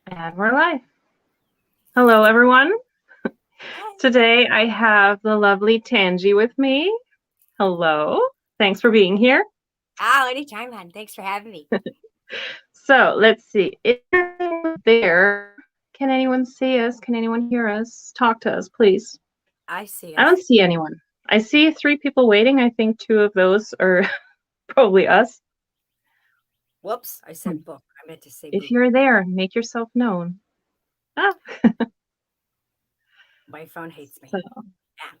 And we're live. Hello, everyone. Today I have the lovely Tanji with me. Hello. Thanks for being here. Oh, anytime, hon. Thanks for having me. So let's see. Is anyone there? Can anyone see us? Can anyone hear us? Talk to us, please. I see I us. don't see anyone. I see 3 people waiting. I think 2 of those are probably us. Whoops, I said book. I meant to say If book. you're there, make yourself known. Ah. My phone hates me. So, Yeah.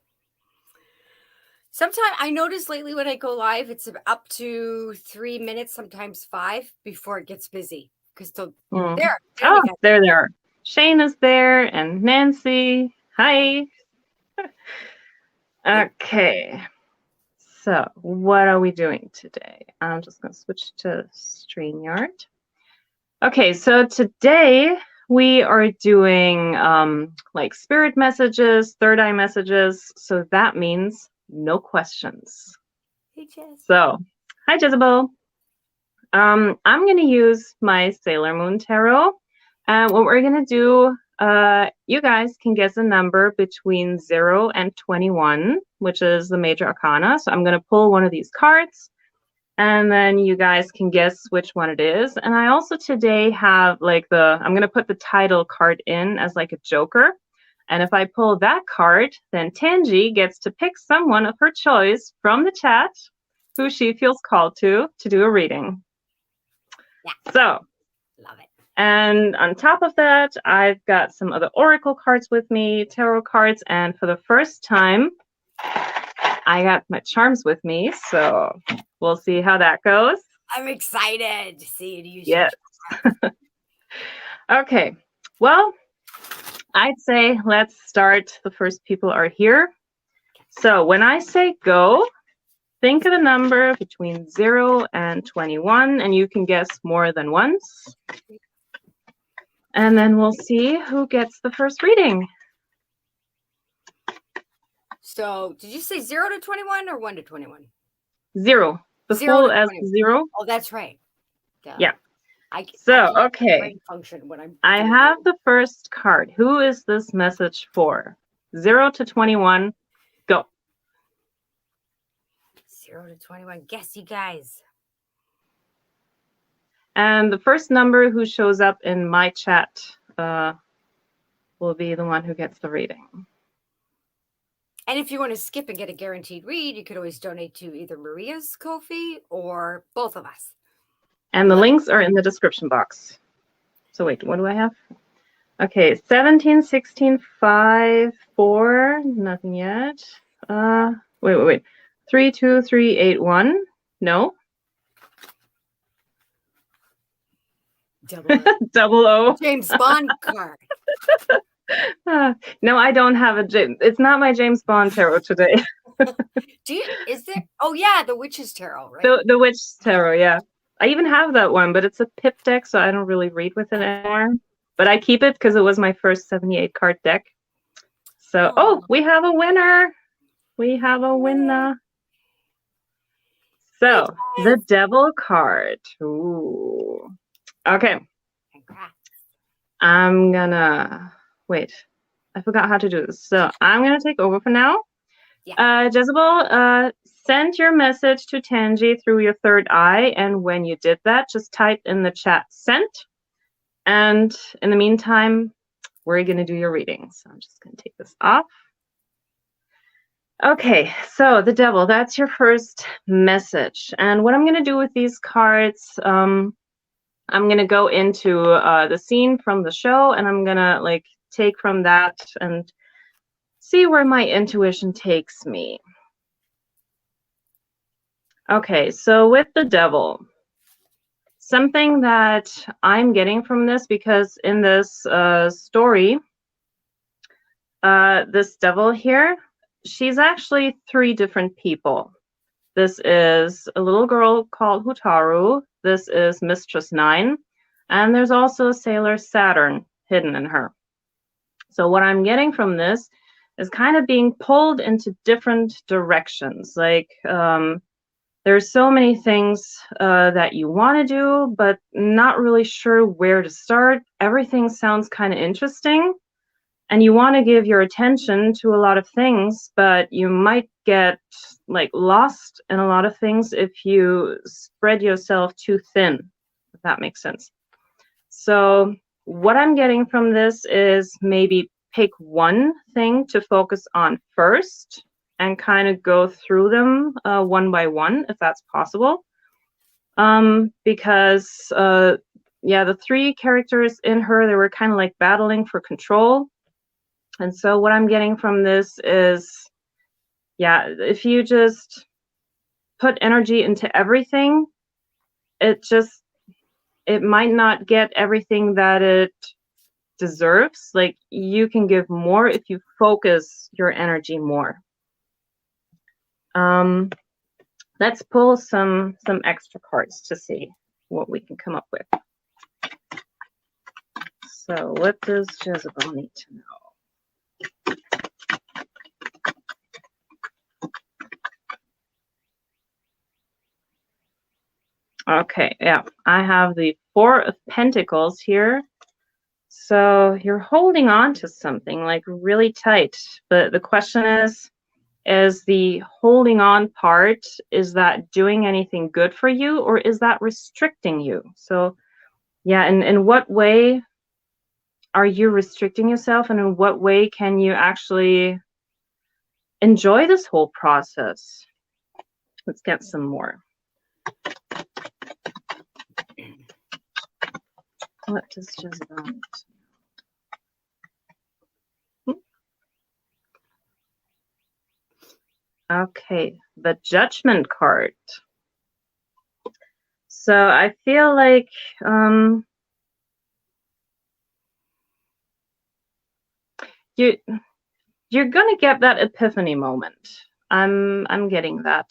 Sometimes I notice lately when I go live, it's up to 3 minutes, sometimes 5 before it gets busy. Because there oh, you go. there they are. Shane is there and Nancy. Hi. Okay. So what are we doing today? I'm just going to switch to StreamYard. Okay, so today we are doing like spirit messages, third eye messages. So that means no questions. Hey, Jess. So, hi, Jezebel. I'm going to use my Sailor Moon Tarot. And what we're going to do, you guys can guess a number between 0 and 21, which is the major arcana. So I'm going to pull one of these cards, and then you guys can guess which one it is. And I also today have I'm going to put the title card in as like a joker. And if I pull that card, then Tanji gets to pick someone of her choice from the chat who she feels called to do a reading. Yeah. So, love it. And on top of that, I've got some other oracle cards with me, tarot cards, and for the first time, I got my charms with me, so we'll see how that goes. I'm excited to see you use Yes. Okay, well, I'd say let's start. The first people are here. So when I say go, think of a number between 0 and 21, and you can guess more than once. And then we'll see who gets the first reading. So, did you say 0 to 21 or 1 to 21? 0. The 0 full to as 21. 0. Oh, that's right. Duh. Yeah. I Okay. brain function when I'm I have the first card. Who is this message for? 0 to 21. Go. 0 to 21. Guess, you guys. And the first number who shows up in my chat will be the one who gets the reading. And if you want to skip and get a guaranteed read, you could always donate to either Maria's Ko-fi or both of us. And the links are in the description box. So wait, what do I have? Okay, 17, 16, 5, 4, nothing yet. Wait. 3, 2, 3, 8, 1. No. Double O. James Bond card. No, I don't have a James. It's not my James Bond tarot today. Is there? Oh yeah, the Witch's Tarot, right? The Witch Tarot, yeah. I even have that one, but it's a pip deck, so I don't really read with it anymore. But I keep it because it was my first 78 card deck. So, we have a winner. We have a winner. So, the Devil card. Ooh. Okay. Congrats. I'm gonna wait. I forgot how to do this. So I'm gonna take over for now. Yeah. Jezebel, send your message to Tanji through your third eye, and when you did that, just type in the chat "sent." And in the meantime, we're gonna do your reading. So I'm just gonna take this off. Okay, so the Devil, that's your first message. And what I'm gonna do with these cards, I'm gonna go into the scene from the show, and I'm gonna take from that and see where my intuition takes me. Okay, so with the Devil, something that I'm getting from this, because in this story, this Devil here, she's actually 3 different people. This is a little girl called Hutaru. This is Mistress 9. And there's also Sailor Saturn hidden in her. So what I'm getting from this is kind of being pulled into different directions. There's so many things that you want to do, but not really sure where to start. Everything sounds kind of interesting, and you want to give your attention to a lot of things, but you might get like lost in a lot of things if you spread yourself too thin, if that makes sense. So what I'm getting from this is maybe pick one thing to focus on first and kind of go through them one by one, if that's possible. Because yeah, the three characters in her, they were kind of like battling for control. And so what I'm getting from this is, yeah, if you just put energy into everything, it might not get everything that it deserves. Like, you can give more if you focus your energy more. Let's pull some extra cards to see what we can come up with. So what does Jezebel need to know? Okay, yeah, I have the Four of Pentacles here. So you're holding on to something like really tight, but the question is the holding on part, is that doing anything good for you, or is that restricting you? So yeah, in what way are you restricting yourself, and in what way can you actually enjoy this whole process? Let's get some more. What does Jezebel need? Okay, the Judgment card. So I feel like you're gonna get that epiphany moment. I'm getting that.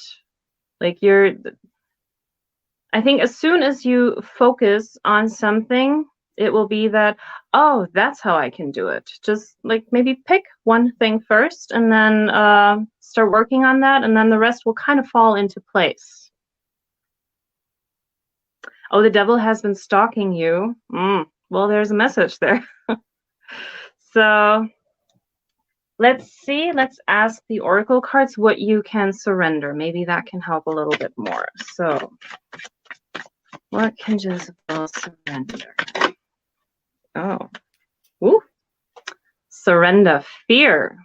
Like, I think as soon as you focus on something, it will be that, oh, that's how I can do it. Just like maybe pick one thing first and then start working on that, and then the rest will kind of fall into place. Oh, the devil has been stalking you. Well, there's a message there. So let's see. Let's ask the oracle cards what you can surrender. Maybe that can help a little bit more. So what can Jezebel surrender? Oh. Ooh. Surrender fear.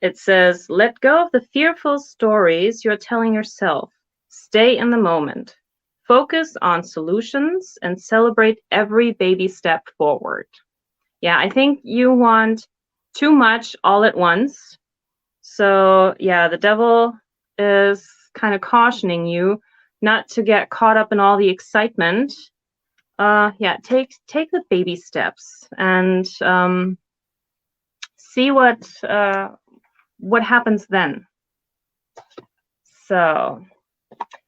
It says, let go of the fearful stories you're telling yourself. Stay in the moment. Focus on solutions and celebrate every baby step forward. Yeah, I think you want too much all at once. So yeah, the devil is kind of cautioning you not to get caught up in all the excitement. Yeah, take the baby steps and see what happens then. So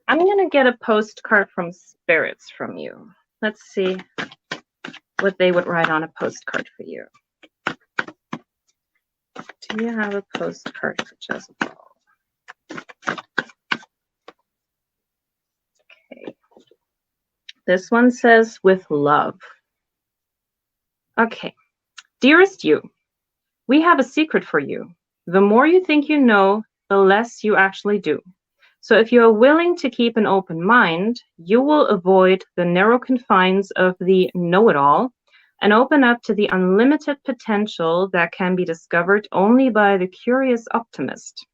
I'm gonna get a postcard from spirits from you. Let's see what they would write on a postcard for you. Do you have a postcard for Jezebel? Okay. This one says, with love. Okay. Dearest you, we have a secret for you. The more you think you know, the less you actually do. So if you are willing to keep an open mind, you will avoid the narrow confines of the know-it-all and open up to the unlimited potential that can be discovered only by the curious optimist.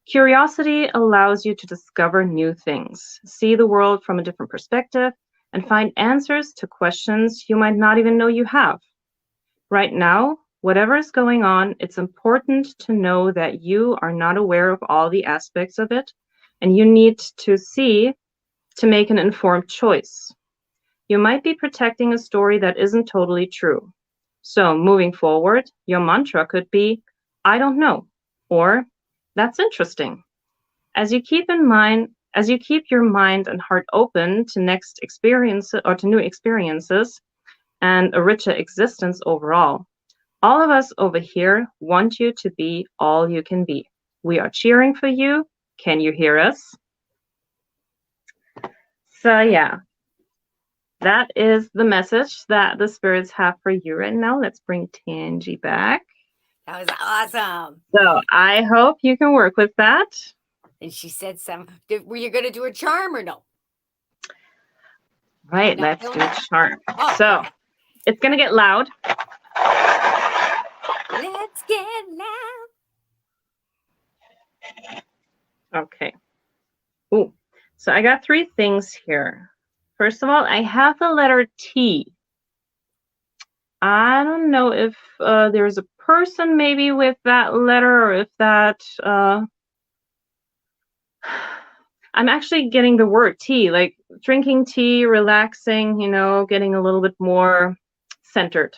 Curiosity allows you to discover new things, see the world from a different perspective, and find answers to questions you might not even know you have. Right now, whatever is going on, it's important to know that you are not aware of all the aspects of it, and you need to see to make an informed choice. You might be protecting a story that isn't totally true. So moving forward, your mantra could be, I don't know, or that's interesting. As you keep your mind and heart open to next experience or to new experiences and a richer existence overall, all of us over here want you to be all you can be. We are cheering for you, Can you hear us? So yeah, that is the message that the spirits have for you right now. Let's bring Tanji back. That was awesome. So I hope you can work with that. And she said were you going to do a charm or no? Right, No, let's no. do a charm. Oh, So okay. it's going to get loud. Let's get loud. Okay. Ooh. So I got 3 things here. First of all, I have the letter T. I don't know if there's a person maybe with that letter, or if that I'm actually getting the word tea, like drinking tea, relaxing, getting a little bit more centered.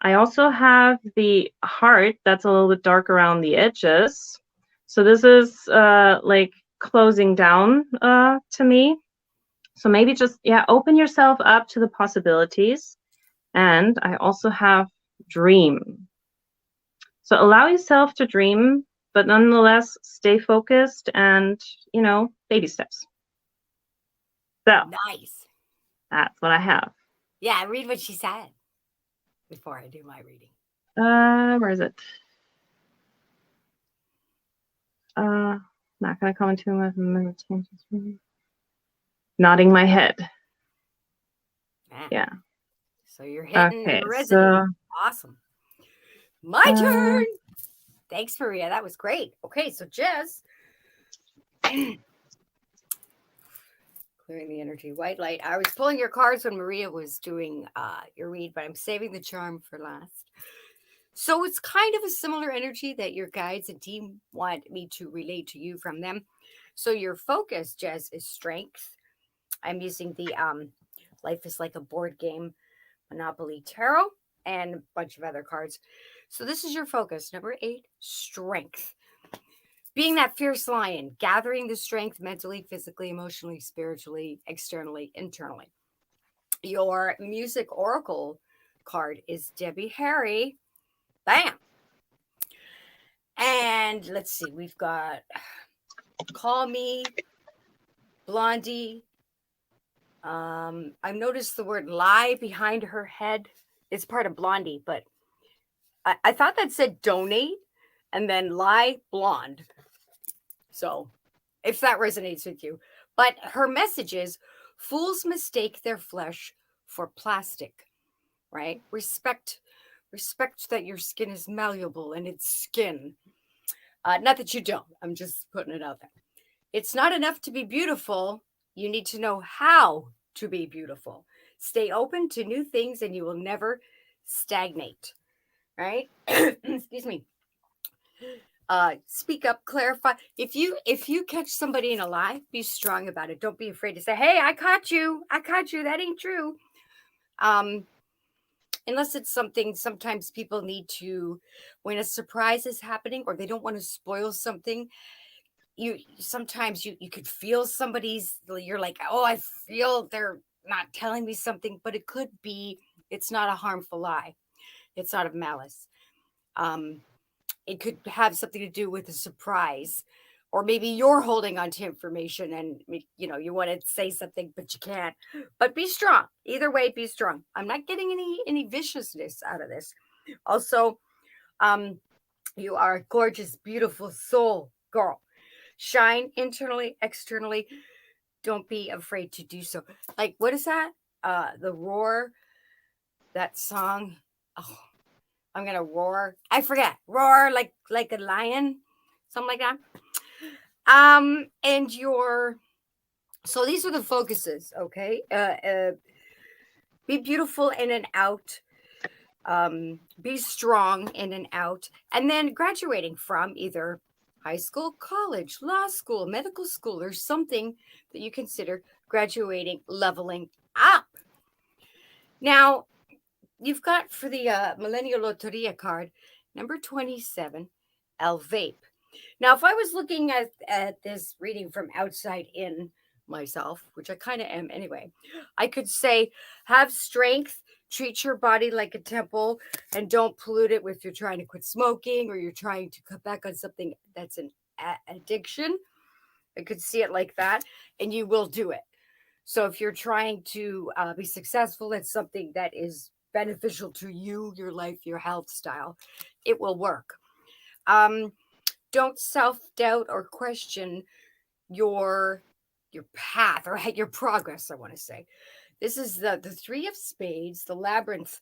I also have the heart that's a little bit dark around the edges. So this is like closing down to me. So maybe just, open yourself up to the possibilities. And I also have dream. So allow yourself to dream, but nonetheless stay focused and, baby steps. So Nice. that's what I have. Yeah, read what she said before I do my reading. Where is it? Not gonna come into my nodding my head. Yeah. So you're hitting Okay, the resident. so Awesome. My turn. Thanks, Maria. That was great. Okay, so Jess. Clearing the energy. White light. I was pulling your cards when Maria was doing your read, but I'm saving the charm for last. So it's kind of a similar energy that your guides and team want me to relay to you from them. So your focus, Jess, is strength. I'm using the Life is Like a Board Game Monopoly Tarot and a bunch of other cards. So this is your focus. Number 8, strength. Being that fierce lion, gathering the strength mentally, physically, emotionally, spiritually, externally, internally. Your music oracle card is Debbie Harry. Bam. And let's see, we've got Call Me, Blondie. I've noticed the word lie behind her head. It's part of Blondie, but I thought that said donate and then lie blonde. So if that resonates with you. But her message is fools mistake their flesh for plastic, right? Respect that your skin is malleable and it's skin. Not that you don't. I'm just putting it out there. It's not enough to be beautiful. You need to know how to be beautiful. Stay open to new things and you will never stagnate, right? Excuse me. Speak up, clarify. If you catch somebody in a lie, be strong about it. Don't be afraid to say, hey, I caught you. That ain't true. Unless it's something, sometimes people need to, when a surprise is happening or they don't want to spoil something, sometimes you could feel you're like, oh, I feel they're not telling me something, but it could be, it's not a harmful lie. It's not of malice. It could have something to do with a surprise, or maybe you're holding on to information and you want to say something but you can't. But be strong. Either way, be strong. I'm not getting any viciousness out of this. Also, you are a gorgeous, beautiful soul girl. Shine internally, externally. Don't be afraid to do so. Like, what is that? The Roar, that song. Oh, I'm gonna roar. I forget. Roar like a lion, something like that. And so these are the focuses, okay? Be beautiful in and out. Be strong in and out, and then graduating from either high school, college, law school, medical school, or something that you consider graduating, leveling up. Now, you've got for the Millennial Loteria card, number 27, El Vape. Now, if I was looking at this reading from outside in myself, which I kind of am anyway, I could say, have strength, treat your body like a temple, and don't pollute it if you're trying to quit smoking or you're trying to cut back on something that's an addiction. I could see it like that, and you will do it. So if you're trying to be successful at something that is beneficial to you, your life, your health style, it will work. Don't self-doubt or question your path or your progress, I want to say. This is the three of spades, the labyrinth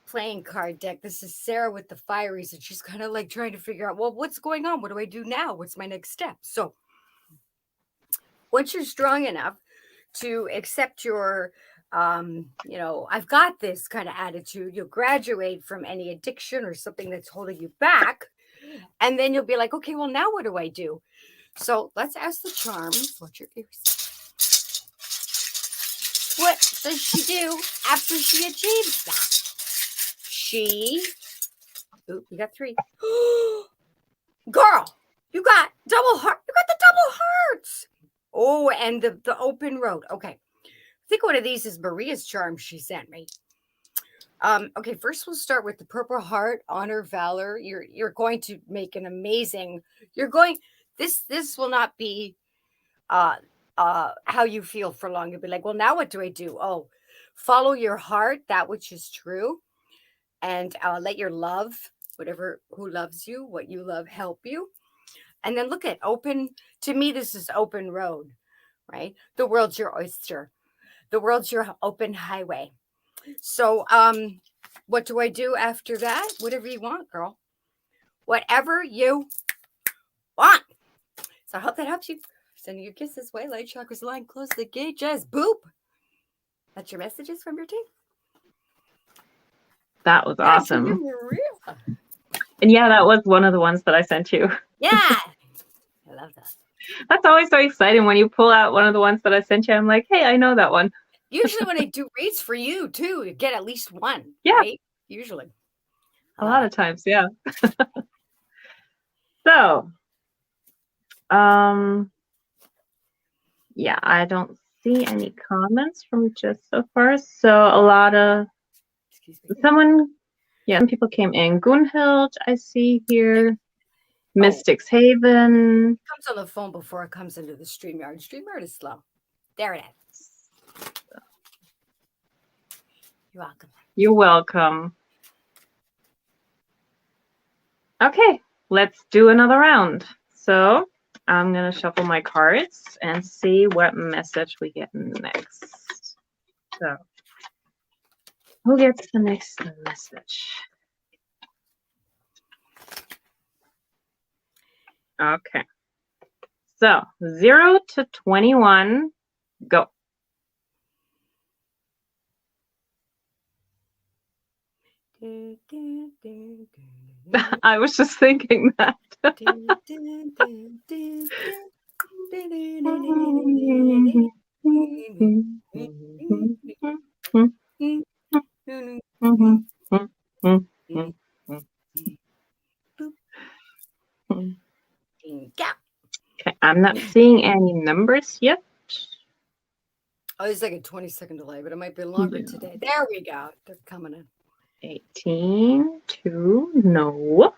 playing card deck. This is Sarah with the fireys, and she's kind of like trying to figure out, well, what's going on? What do I do now? What's my next step? So once you're strong enough to accept your I've got this kind of attitude, you'll graduate from any addiction or something that's holding you back. And then you'll be like, okay, well, now what do I do? So let's ask the charms. Watch your ears. What does she do after she achieves that? We got 3. Girl, you got double heart. You got the double hearts. Oh, and the open road. Okay. I think one of these is Maria's charm she sent me. Okay, first we'll start with the purple heart, honor, valor. You're going to make an amazing. This will not be how you feel for long. You'll be like, well, now what do I do? Oh, follow your heart, that which is true, and let your love, who loves you, what you love, help you. And then look at open. To me, this is open road, right? The world's your oyster. The world's your open highway. So, what do I do after that? Whatever you want, girl. Whatever you want. So I hope that helps you. Sending your kisses, way light chakras align, close the gate, just boop. That's your messages from your team. That was awesome. Back to you, Maria. And yeah, that was one of the ones that I sent you. Yeah. I love that. That's always so exciting when you pull out one of the ones that I sent you. I'm like, hey, I know that one. Usually when I do reads for you too, you get at least one. Yeah. Right? Usually. A lot of times, yeah. So, yeah, I don't see any comments from just so far. So a lot of some people came in. Gunhild, I see here. Mystics Haven. It comes on the phone before it comes into the StreamYard. StreamYard is slow. There it is. You're welcome. You're welcome. Okay, let's do another round. So I'm going to shuffle my cards and see what message we get next. So who gets the next message? Okay. So 0 to 21, go. I was just thinking that. Okay, I'm not seeing any numbers yet. Oh, it's like a 20-second delay, but it might be longer today. There we go. They're coming in. 18, 2, no.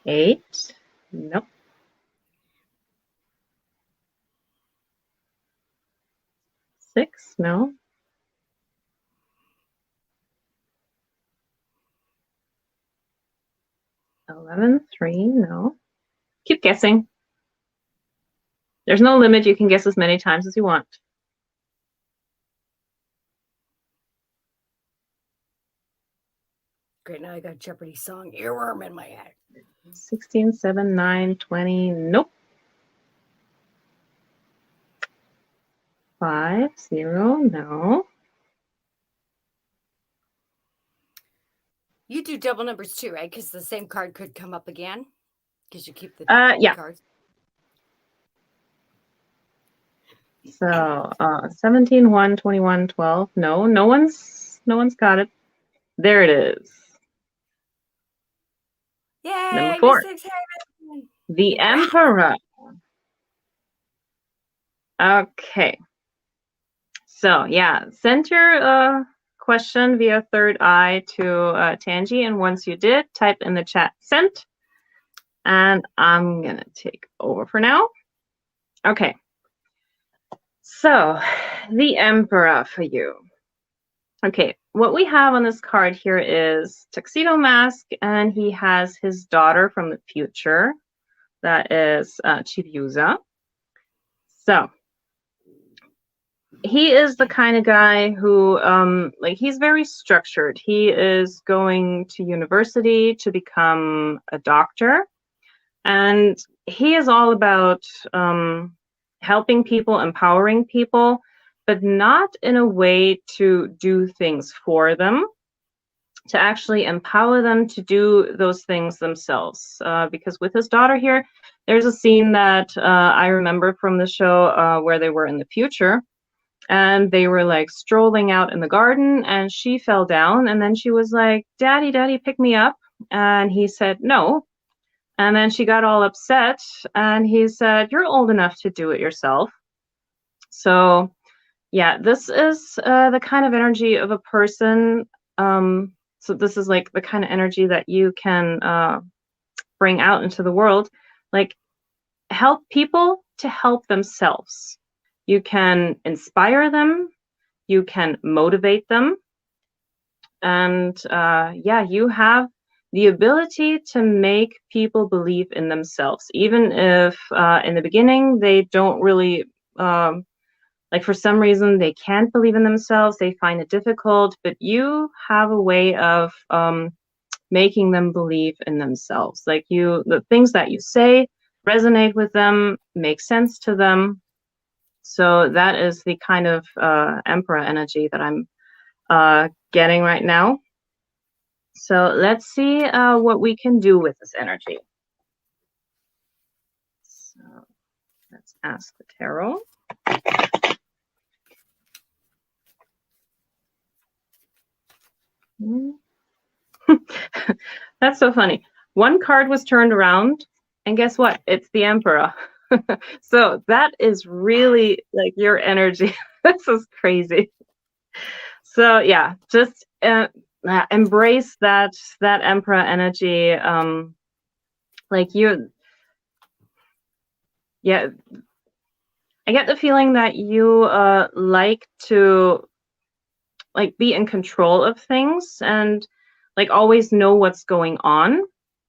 8, nope. 6, no. 11, 3, no. Keep guessing. There's no limit. You can guess as many times as you want. Great, now I got Jeopardy song earworm in my head. 16, 7, 9, 20, nope. 5, 0, no. You do double numbers too, right? Because the same card could come up again. Because you keep the cards. So 17, 1, 21, 12. No, no one's got it. There it is. Yay! Number 4. The Emperor. Okay. So yeah, send your question via third eye to Tanji. And once you did, type in the chat sent. And I'm going to take over for now. Okay. So, the Emperor for you. Okay, what we have on this card here is Tuxedo Mask, and he has his daughter from the future. That is Chibiusa. So, he is the kind of guy who, he's very structured. He is going to university to become a doctor, and he is all about helping people, empowering people, but not in a way to do things for them, to actually empower them to do those things themselves. Because with his daughter here, there's a scene that I remember from the show where they were in the future, and they were like strolling out in the garden, and she fell down, and then she was like, "Daddy, Daddy, pick me up." And he said, "No." And then she got all upset, and he said, "You're old enough to do it yourself." So, yeah, this is the kind of energy of a person. So this is like the kind of energy that you can bring out into the world. Like, help people to help themselves. You can inspire them. You can motivate them. And yeah, you have the ability to make people believe in themselves, even if in the beginning they don't really, like for some reason they can't believe in themselves, they find it difficult, but you have a way of making them believe in themselves. Like the things that you say resonate with them, make sense to them. So that is the kind of Emperor energy that I'm getting right now. So let's see what we can do with this energy. So let's ask the tarot. That's so funny. One card was turned around, and guess what? It's the Emperor. So that is really like your energy. This is crazy. So yeah, just embrace that Emperor energy. Like yeah, I get the feeling that you like to like be in control of things and like always know what's going on,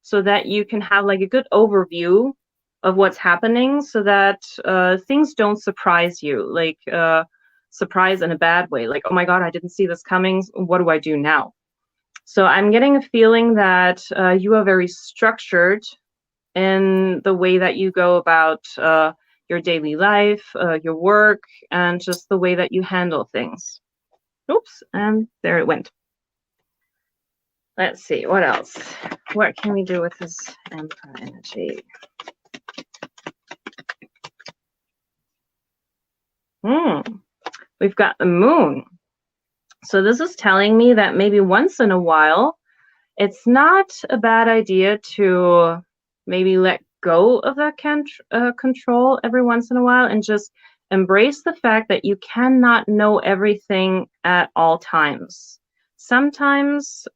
so that you can have like a good overview of what's happening, so that things don't surprise you, like surprise in a bad way, like, oh my god, I didn't see this coming, what do I do now? So I'm getting a feeling that you are very structured in the way that you go about your daily life, your work, and just the way that you handle things. Oops, and there it went. Let's see, what else? What can we do with this Emperor energy? We've got the Moon. So this is telling me that maybe once in a while, it's not a bad idea to maybe let go of that control every once in a while and just embrace the fact that you cannot know everything at all times. Sometimes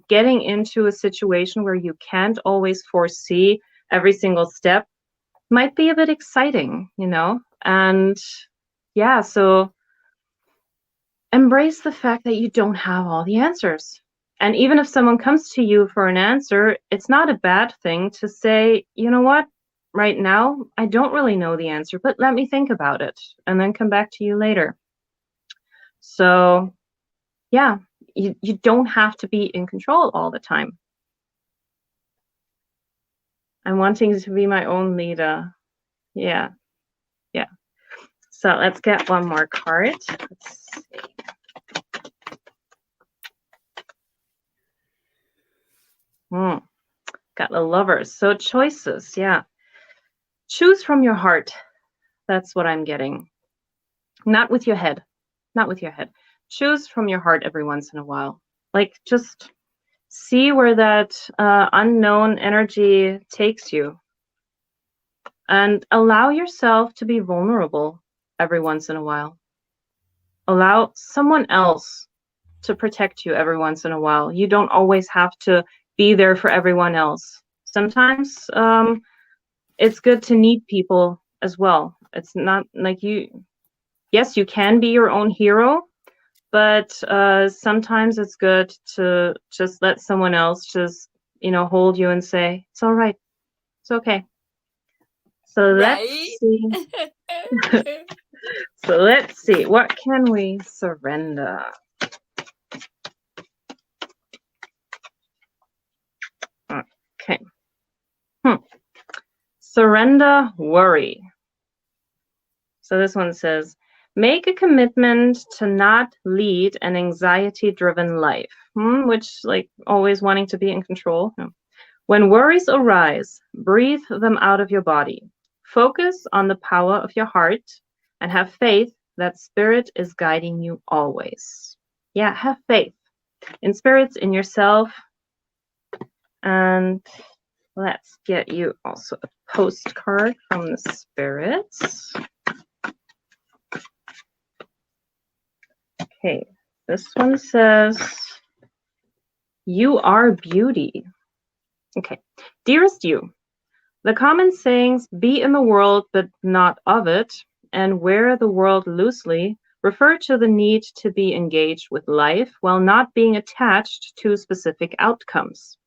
getting into a situation where you can't always foresee every single step might be a bit exciting, you know? And yeah, so embrace the fact that you don't have all the answers. And even if someone comes to you for an answer, it's not a bad thing to say, you know what, right now, I don't really know the answer, but let me think about it and then come back to you later. So yeah, you don't have to be in control all the time. I'm wanting to be my own leader. Yeah. Yeah. So let's get one more card. Let's see. Got the Lovers. So choices, yeah. Choose from your heart. That's what I'm getting. Not with your head. Not with your head. Choose from your heart every once in a while. Like, just see where that unknown energy takes you. And allow yourself to be vulnerable every once in a while. Allow someone else to protect you every once in a while. You don't always have to be there for everyone else. Sometimes it's good to need people as well. It's not like yes, you can be your own hero, but sometimes it's good to just let someone else just, hold you and say, it's all right. It's okay. So let's Right? see. So let's see. What can we surrender? Okay. Surrender worry. So this one says, make a commitment to not lead an anxiety-driven life, which like always wanting to be in control. No. When worries arise, breathe them out of your body. Focus on the power of your heart and have faith that spirit is guiding you always. Yeah, have faith in spirits, in yourself. And let's get you also a postcard from the spirits. Okay, this one says, you are beauty. Okay, dearest you, the common sayings, be in the world but not of it, and wear the world loosely, refer to the need to be engaged with life while not being attached to specific outcomes.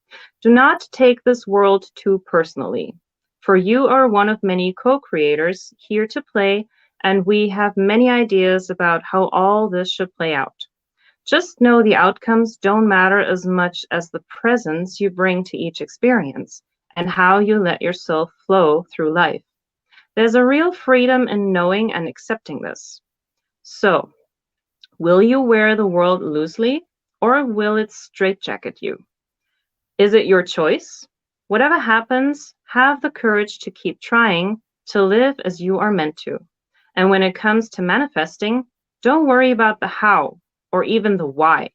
Do not take this world too personally, for you are one of many co-creators here to play, and we have many ideas about how all this should play out. Just know the outcomes don't matter as much as the presence you bring to each experience and how you let yourself flow through life. There's a real freedom in knowing and accepting this. So, will you wear the world loosely, or will it straitjacket you? Is it your choice? Whatever happens, have the courage to keep trying to live as you are meant to. And when it comes to manifesting, don't worry about the how or even the why.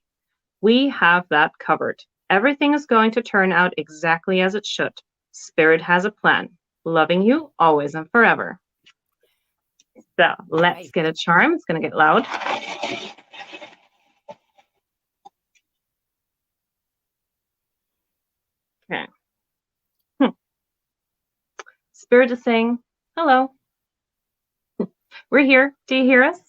We have that covered. Everything is going to turn out exactly as it should. Spirit has a plan. Loving you always and forever. So let's get a charm. It's going to get loud. Okay. Spirit is saying, hello. We're here. Do you hear us?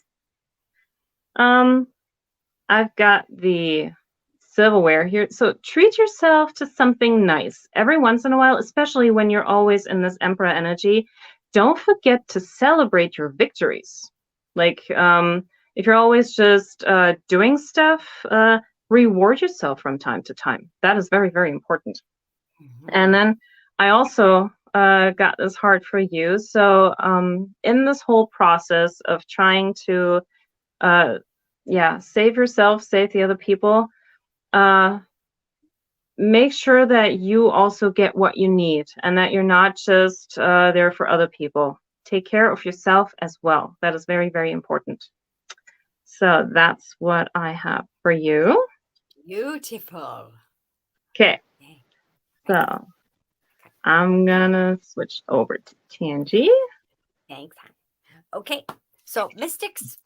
I've got the silverware here. So treat yourself to something nice every once in a while, especially when you're always in this Emperor energy. Don't forget to celebrate your victories. Like if you're always just doing stuff, reward yourself from time to time. That is very, very important. Mm-hmm. And then I also got this heart for you. So in this whole process of trying to save yourself, save the other people, make sure that you also get what you need and that you're not just there for other people. Take care of yourself as well. That is very, very important. So that's what I have for you. Beautiful. Okay. So I'm gonna switch over to Tanji. Thanks. Okay. So Mystics,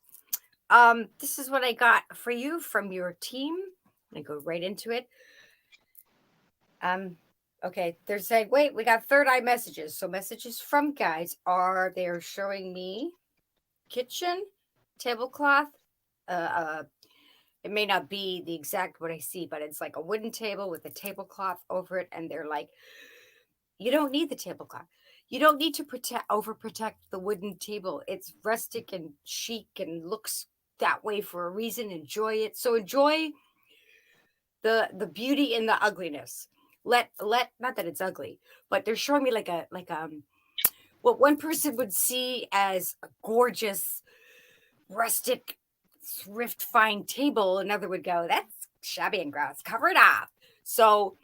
this is what I got for you from your team. I go right into it. Okay, they're saying, wait, we got third eye messages. So messages from guides they're showing me kitchen, tablecloth. It may not be the exact what I see, but it's like a wooden table with a tablecloth over it, and they're like, you don't need the tablecloth. You don't need to overprotect the wooden table. It's rustic and chic and looks that way for a reason. Enjoy it. So enjoy the beauty in the ugliness. Let not that it's ugly, but they're showing me like what one person would see as a gorgeous rustic thrift fine table, another would go, that's shabby and gross, cover it up. So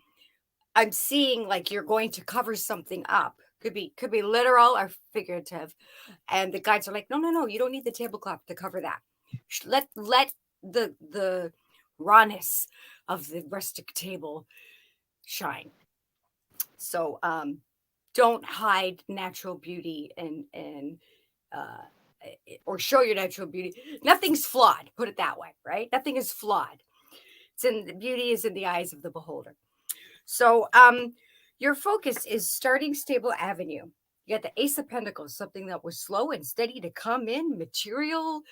I'm seeing like you're going to cover something up. Could be literal or figurative. And the guides are like, no, you don't need the tablecloth to cover that. Let the rawness of the rustic table shine. So don't hide natural beauty and or show your natural beauty. Nothing's flawed, put it that way, right? Nothing is flawed. The beauty is in the eyes of the beholder. So your focus is starting stable avenue. You got the Ace of Pentacles, something that was slow and steady to come in, material,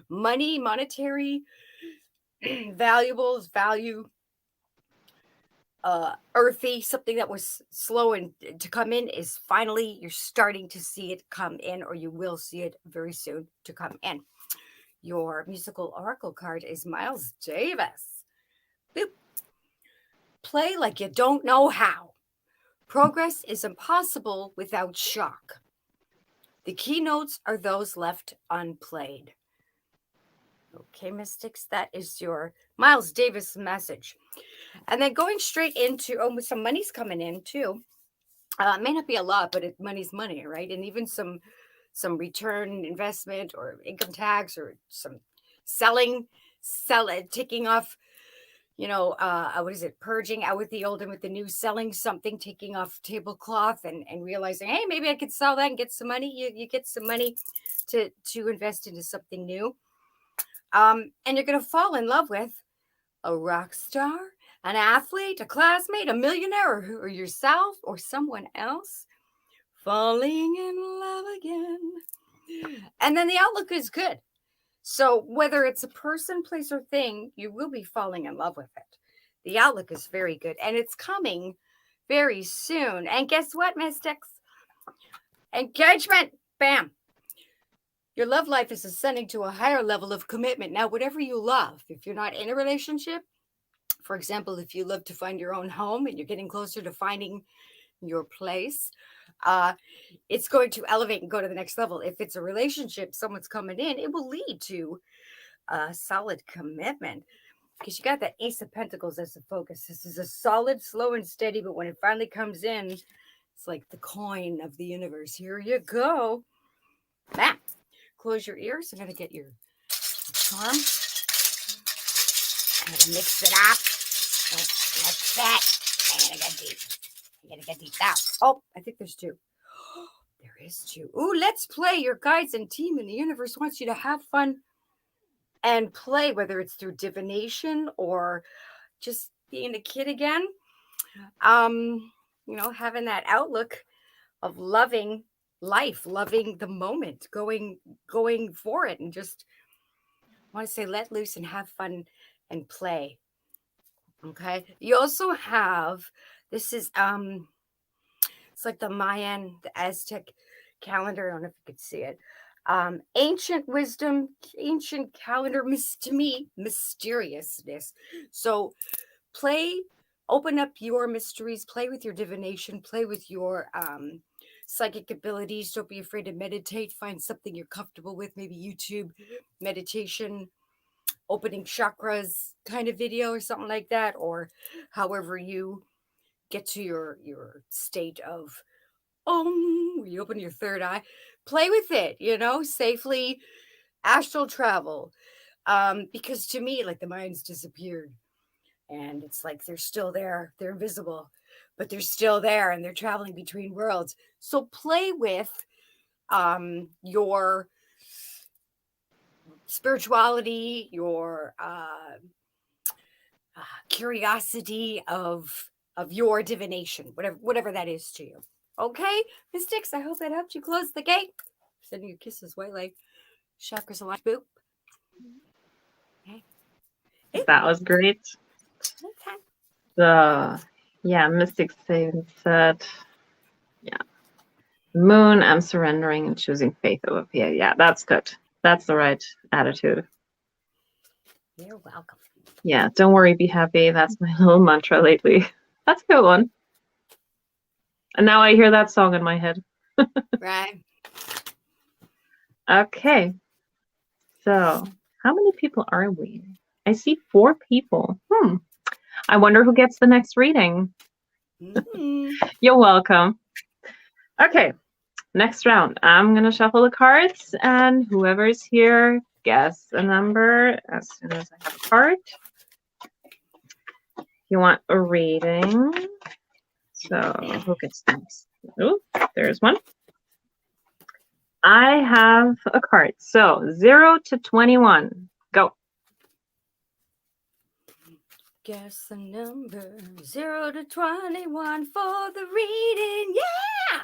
money, monetary, valuables, value, earthy, something that was slow and to come in is finally you're starting to see it come in, or you will see it very soon to come in. Your musical oracle card is Miles Davis. Boop. Play like you don't know how. Progress is impossible without shock. The keynotes are those left unplayed. Okay, Mystics, that is your Miles Davis message. And then going straight into, some money's coming in too. It may not be a lot, but money's money, right? And even some return investment or income tax or some taking off, what is it? Purging out with the old and with the new, selling something, taking off tablecloth and realizing, hey, maybe I could sell that and get some money. You get some money to invest into something new. And you're going to fall in love with a rock star, an athlete, a classmate, a millionaire, or yourself or someone else. Falling in love again. And then the outlook is good. So whether it's a person, place, or thing, you will be falling in love with it. The outlook is very good, and it's coming very soon. And guess what, Mystics? Engagement. Bam. Your love life is ascending to a higher level of commitment. Now, whatever you love, if you're not in a relationship, for example, if you love to find your own home and you're getting closer to finding your place, it's going to elevate and go to the next level. If it's a relationship, someone's coming in, it will lead to a solid commitment because you got that Ace of Pentacles as a focus. This is a solid, slow, and steady, but when it finally comes in, it's like the coin of the universe. Here you go. Bam. Close your ears. I'm going to get your charm. I'm going to mix it up. Like that. I'm going to get deep. I'm going to get deep now. Oh, I think there's two. There is two. Ooh, let's play. Your guides and team in the universe wants you to have fun and play, whether it's through divination or just being a kid again. Having that outlook of loving life, loving the moment, going for it, and just want to say let loose and have fun and play. Okay. You also have, this is it's like the Mayan, the Aztec calendar. I don't know if you could see it. Ancient wisdom, ancient calendar, to me, mysteriousness. So open up your mysteries, play with your divination, play with your psychic abilities. Don't be afraid to meditate. Find something you're comfortable with, maybe YouTube meditation, opening chakras kind of video or something like that, or however you get to your state of where you open your third eye. Play with it, safely. Astral travel, because to me, like, the mind's disappeared and it's like they're still there, they're invisible, but they're still there and they're traveling between worlds. So play with your spirituality, your curiosity of your divination, whatever that is to you. Okay, Mystics, I hope that helped you close the gate. Sending you kisses, white light, chakras aligned. Boop. Okay. That was great. Mystic said, Moon, I'm surrendering and choosing faith over fear. Yeah, that's good. That's the right attitude. You're welcome. Yeah, don't worry, be happy. That's my little mantra lately. That's a good one. And now I hear that song in my head. Right. Okay. So, how many people are we? I see 4 people. I wonder who gets the next reading. Mm-hmm. You're welcome. Okay, next round. I'm going to shuffle the cards, and whoever's here, guess a number as soon as I have a card. You want a reading. So, who gets next? Oh, there's one. I have a card. So, 0 to 21. Go. Guess the number 0 to 21 for the reading. Yeah.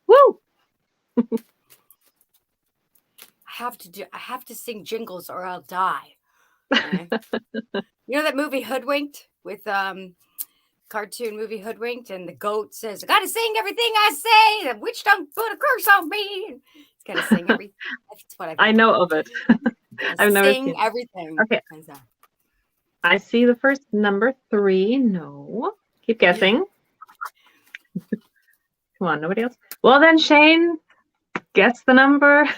Woo! I have to sing jingles or I'll die. Okay? You know that movie Hoodwinked with cartoon movie Hoodwinked, and the goat says, I gotta sing everything I say. The witch don't put a curse on me. He's gotta sing everything. That's what I know of it. I've never sing seen it. everything. Okay. I see the first number 3. No. Keep guessing. Come on, nobody else? Well then, Shane, guess the number.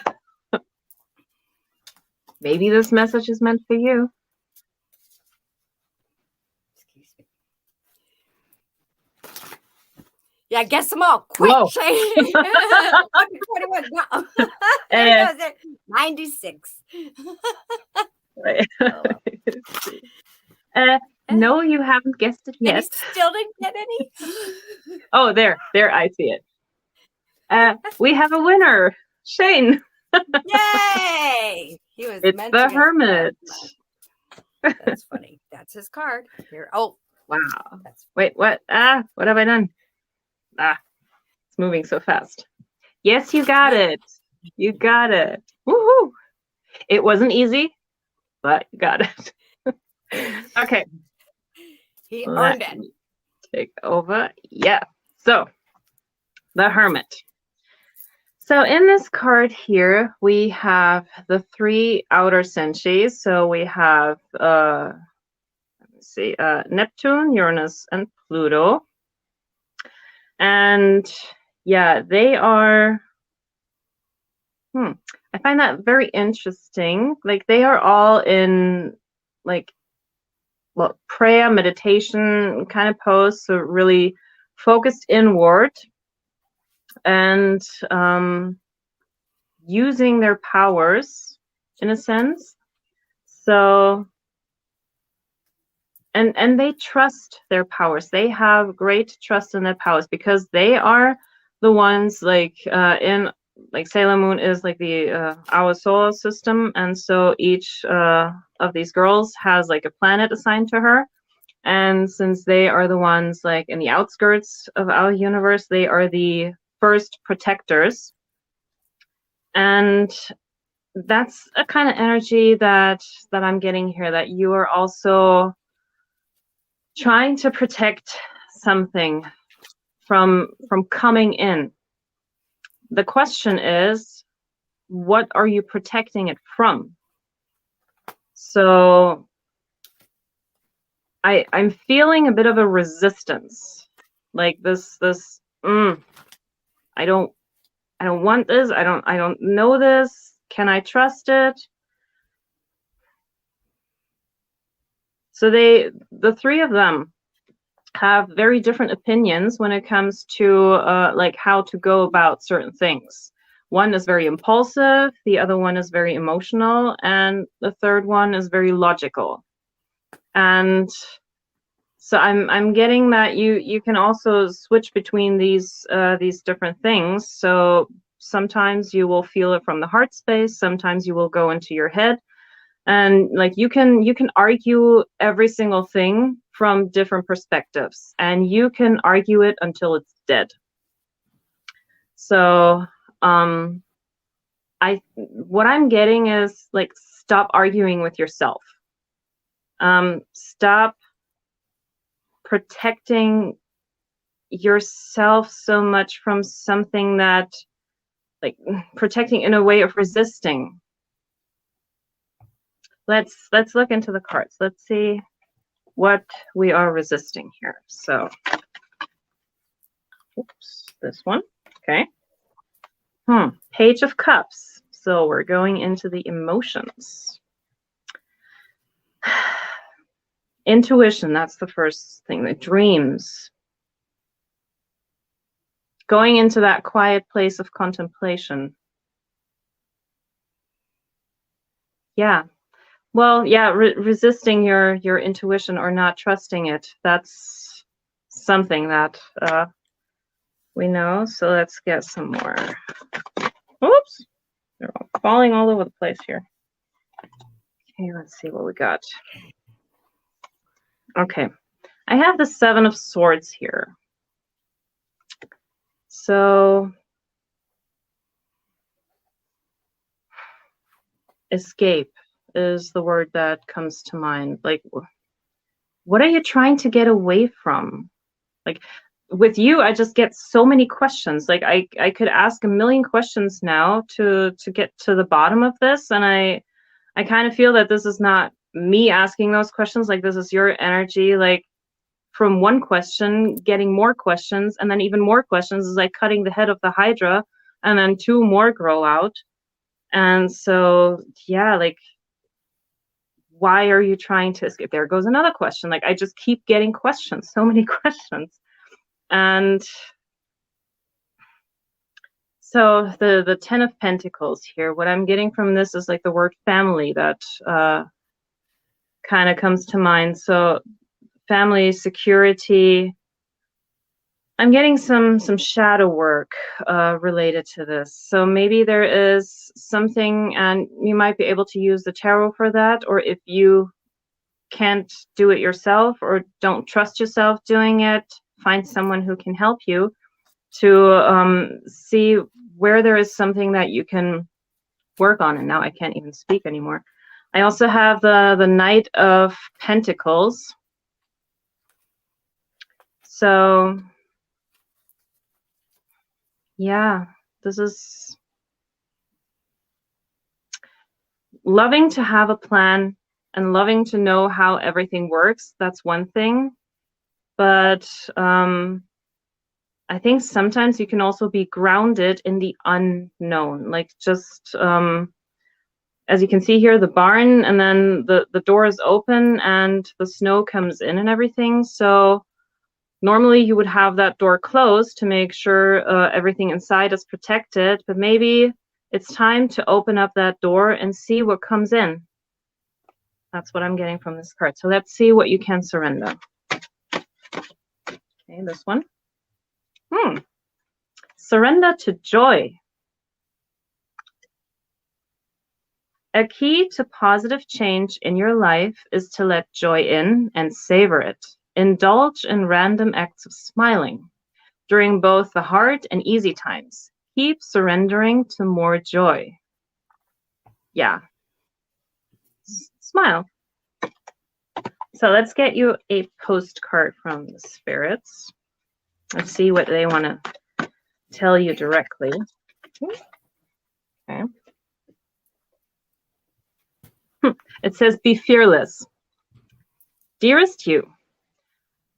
Maybe this message is meant for you. Excuse me. Yeah, guess them all. Quick, Shane. 21. No. There goes it. 96. No, you haven't guessed it yet. And you still didn't get any? Oh, there, I see it. We have a winner, Shane. Yay! He was It's the Hermit. That's funny. That's his card. Here. Oh, wow. Wait, what? What have I done? It's moving so fast. Yes, you got it. You got it. Woohoo! It wasn't easy, but you got it. Okay. He earned it. Take over. Yeah. So, the Hermit. So in this card here, we have the 3 outer senshis. So we have, let me see, Neptune, Uranus, and Pluto. And yeah, they are, I find that very interesting. Like they are all in like, well, prayer, meditation kind of pose. So really focused inward. And using their powers in a sense. So and they trust their powers. They have great trust in their powers because they are the ones like in like Sailor Moon is like the our solar system, and so each of these girls has like a planet assigned to her. And since they are the ones like in the outskirts of our universe, they are the first protectors. And that's a kind of energy that I'm getting here, that you are also trying to protect something from coming in. The question is, what are you protecting it from? So I'm feeling a bit of a resistance, like this I don't want this. I don't know this. Can I trust it? So the 3 of them have very different opinions when it comes to like how to go about certain things. One is very impulsive, the other one is very emotional, and the third one is very logical. And so I'm getting that you can also switch between these different things. So sometimes you will feel it from the heart space, sometimes you will go into your head, and like you can argue every single thing from different perspectives, and you can argue it until it's dead. So what I'm getting is like, stop arguing with yourself. Stop protecting yourself so much from something that, like, protecting in a way of resisting. Let's look into the cards. Let's see what we are resisting here. So, oops, this one. Okay. Page of Cups. So we're going into the emotions. Intuition, that's the first thing. The dreams. Going into that quiet place of contemplation. Yeah. Well, yeah, resisting your intuition or not trusting it. That's something that we know. So let's get some more. Oops. They're all falling all over the place here. Okay, let's see what we got. Okay. I have the Seven of Swords here. So, escape is the word that comes to mind. Like, what are you trying to get away from? Like, with you, I just get so many questions. Like, I could ask a million questions now to get to the bottom of this, and I kind of feel that this is not me asking those questions. Like, this is your energy. Like, from one question, getting more questions, and then even more questions is like cutting the head of the Hydra, and then two more grow out. And so, yeah, like, why are you trying to escape? There goes another question. Like, I just keep getting questions, so many questions. And so the Ten of Pentacles here, what I'm getting from this is like the word family that kind of comes to mind. So family, security. I'm getting some shadow work related to this. So maybe there is something, and you might be able to use the tarot for that, or if you can't do it yourself or don't trust yourself doing it, find someone who can help you to see where there is something that you can work on. And now I can't even speak anymore. I also have the Knight of Pentacles. So yeah, this is loving to have a plan and loving to know how everything works. That's one thing. But I think sometimes you can also be grounded in the unknown. Like, just as you can see here, the barn, and then the door is open and the snow comes in and everything. So normally you would have that door closed to make sure everything inside is protected, but maybe it's time to open up that door and see what comes in. That's what I'm getting from this card. So let's see what you can surrender. Okay, this one. Surrender to joy. A key to positive change in your life is to let joy in and savor it. Indulge in random acts of smiling during both the hard and easy times. Keep surrendering to more joy. Yeah. Smile. So let's get you a postcard from the spirits. Let's see what they want to tell you directly. Okay. It says, be fearless. Dearest you,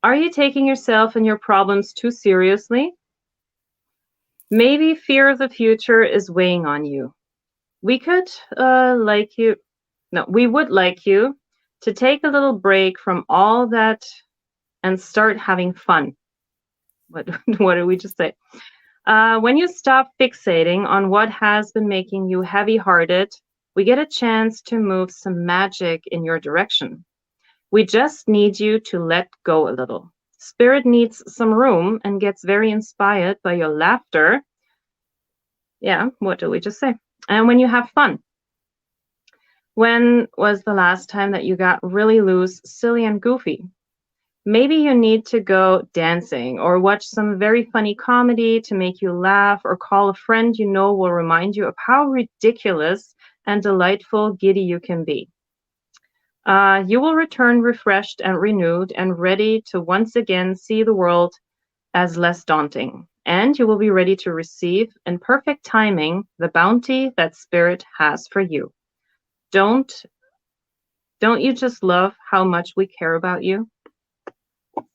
are you taking yourself and your problems too seriously? Maybe fear of the future is weighing on you. We would like you to take a little break from all that and start having fun. What did we just say? When you stop fixating on what has been making you heavy-hearted, we get a chance to move some magic in your direction. We just need you to let go a little. Spirit needs some room and gets very inspired by your laughter. Yeah, what did we just say? And when you have fun. When was the last time that you got really loose, silly, and goofy? Maybe you need to go dancing or watch some very funny comedy to make you laugh, or call a friend you know will remind you of how ridiculous and delightful giddy you can be. You will return refreshed and renewed and ready to once again see the world as less daunting. And you will be ready to receive, in perfect timing, the bounty that Spirit has for you. Don't you just love how much we care about you?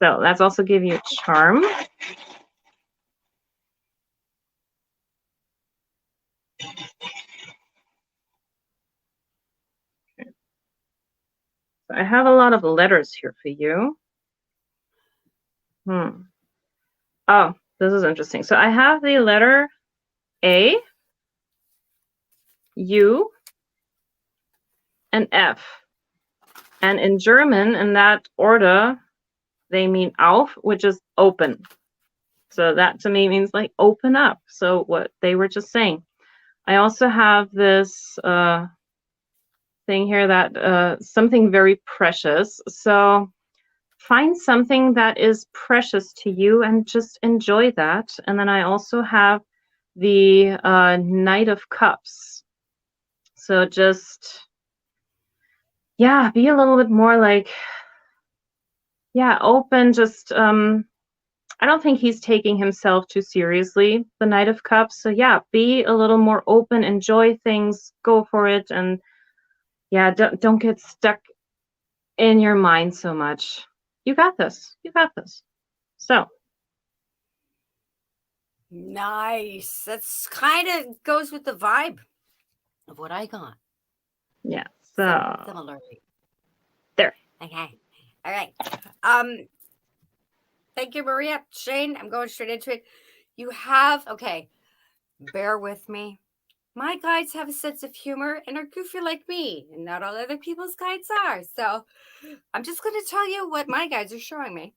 So let's also give you a charm. Okay. So I have a lot of letters here for you. Oh, this is interesting. So I have the letter A, U, and F. And in German, in that order, they mean auf, which is open. So that to me means like open up. So what they were just saying. I also have this thing here that something very precious. So find something that is precious to you and just enjoy that. And then I also have the Knight of Cups. So just, yeah, be a little bit more like, yeah, open. Just, I don't think he's taking himself too seriously, the Knight of Cups. So yeah, be a little more open, enjoy things, go for it, and yeah, don't get stuck in your mind so much. You got this. You got this. So Nice. That's kind of goes with the vibe of what I got. yeah. So Similarly. there. Okay. All right. Thank you, Maria. Shane, I'm going straight into it. You have, okay, bear with me. My guides have a sense of humor and are goofy like me, and not all other people's guides are. So I'm just going to tell you what my guides are showing me.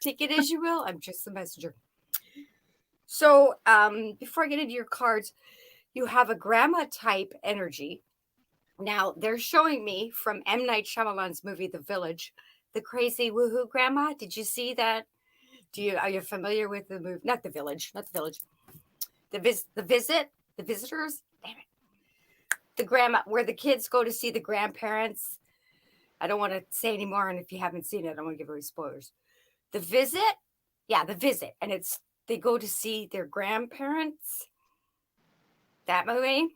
Take it as you will. I'm just the messenger. So before I get into your cards, you have a grandma type energy. Now they're showing me from M. Night Shyamalan's movie The Village, the crazy woohoo grandma. Did you see that? Are you familiar with the movie? Not The Village, not The Village. The visit, the visitors. Damn it. The grandma, where the kids go to see the grandparents. I don't want to say anymore, and if you haven't seen it, I don't want to give away spoilers. The visit, yeah, the visit, and they go to see their grandparents. That movie.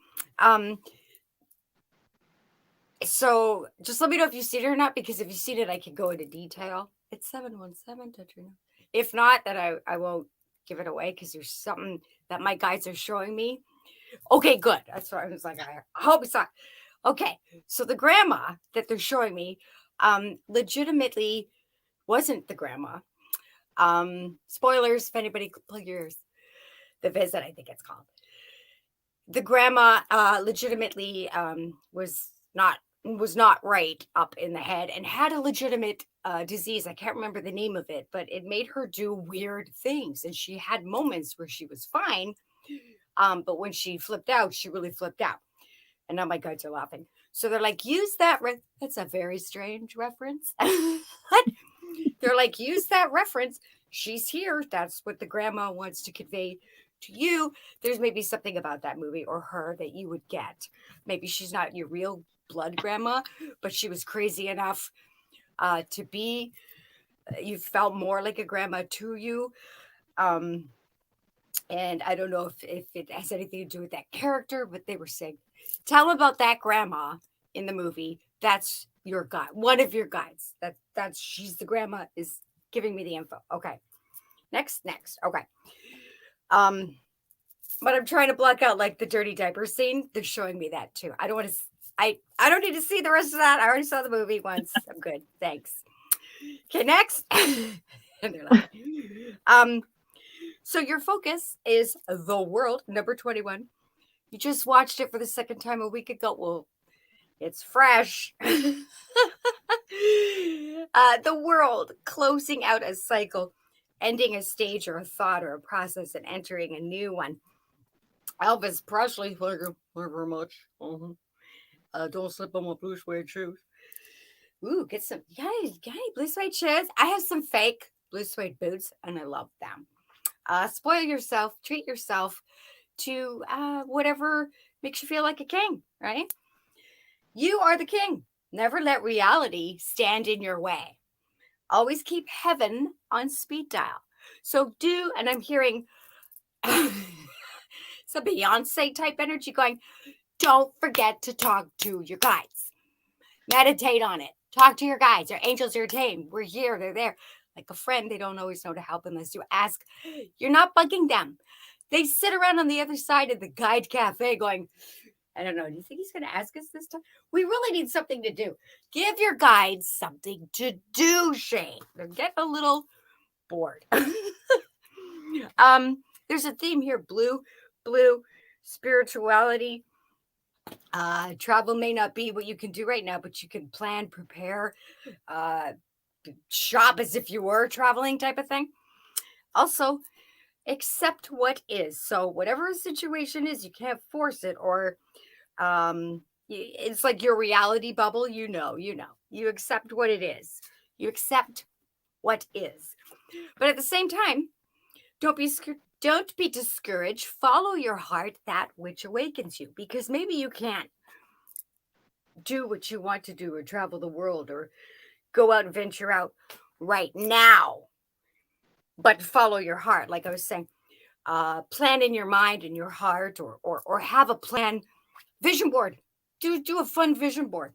So just let me know if you've seen it or not, because if you've seen it, I can go into detail. It's 717, don't you know? If not, then I won't give it away, because there's something that my guides are showing me. Okay, good. That's what I was like. I hope it's not. Okay, so the grandma that they're showing me legitimately wasn't the grandma. Spoilers if anybody plug yours. The visit, I think it's called. The grandma legitimately was not right up in the head and had a legitimate disease. I can't remember the name of it, but it made her do weird things. And she had moments where she was fine. But when she flipped out, she really flipped out. And now my guides are laughing. So they're like, use that. That's a very strange reference. They're like, use that reference. She's here. That's what the grandma wants to convey to you. There's maybe something about that movie or her that you would get. Maybe she's not your real blood grandma, but she was crazy enough to be. You felt more like a grandma to you. And I don't know if it has anything to do with that character, but they were saying, tell them about that grandma in the movie. That's your guide, one of your guides. That's she's the grandma is giving me the info. Okay. Next. Okay. But I'm trying to block out like the dirty diaper scene. They're showing me that too. I don't want to I don't need to see the rest of that. I already saw the movie once. I'm good. Thanks. Okay, next. And they're like, so your focus is the world, number 21. You just watched it for the second time a week ago. Well, it's fresh. The world, closing out a cycle, ending a stage or a thought or a process and entering a new one. Elvis Presley, thank you very much. Don't slip on my blue suede shoes. Ooh, get some, yay, blue suede shoes. I have some fake blue suede boots and I love them. Spoil yourself, treat yourself to whatever makes you feel like a king, right? You are the king. Never let reality stand in your way. Always keep heaven on speed dial. So and I'm hearing some Beyonce type energy going, don't forget to talk to your guides. Meditate on it. Talk to your guides. Your angels, your team. We're here. They're there. Like a friend, they don't always know to help unless you ask. You're not bugging them. They sit around on the other side of the guide cafe going, I don't know. Do you think he's going to ask us this time? We really need something to do. Give your guides something to do, Shane. They're getting a little bored. There's a theme here. Blue, spirituality. Travel may not be what you can do right now, but you can plan, prepare, shop as if you were traveling type of thing. Also, accept what is. So whatever a situation is, you can't force it, or it's like your reality bubble. You know. You accept what it is. You accept what is. But at the same time, don't be discouraged. Follow your heart, that which awakens you, because maybe you can't do what you want to do or travel the world or go out and venture out right now. But follow your heart, like I was saying. Plan in your mind and your heart, or have a plan, vision board. Do a fun vision board.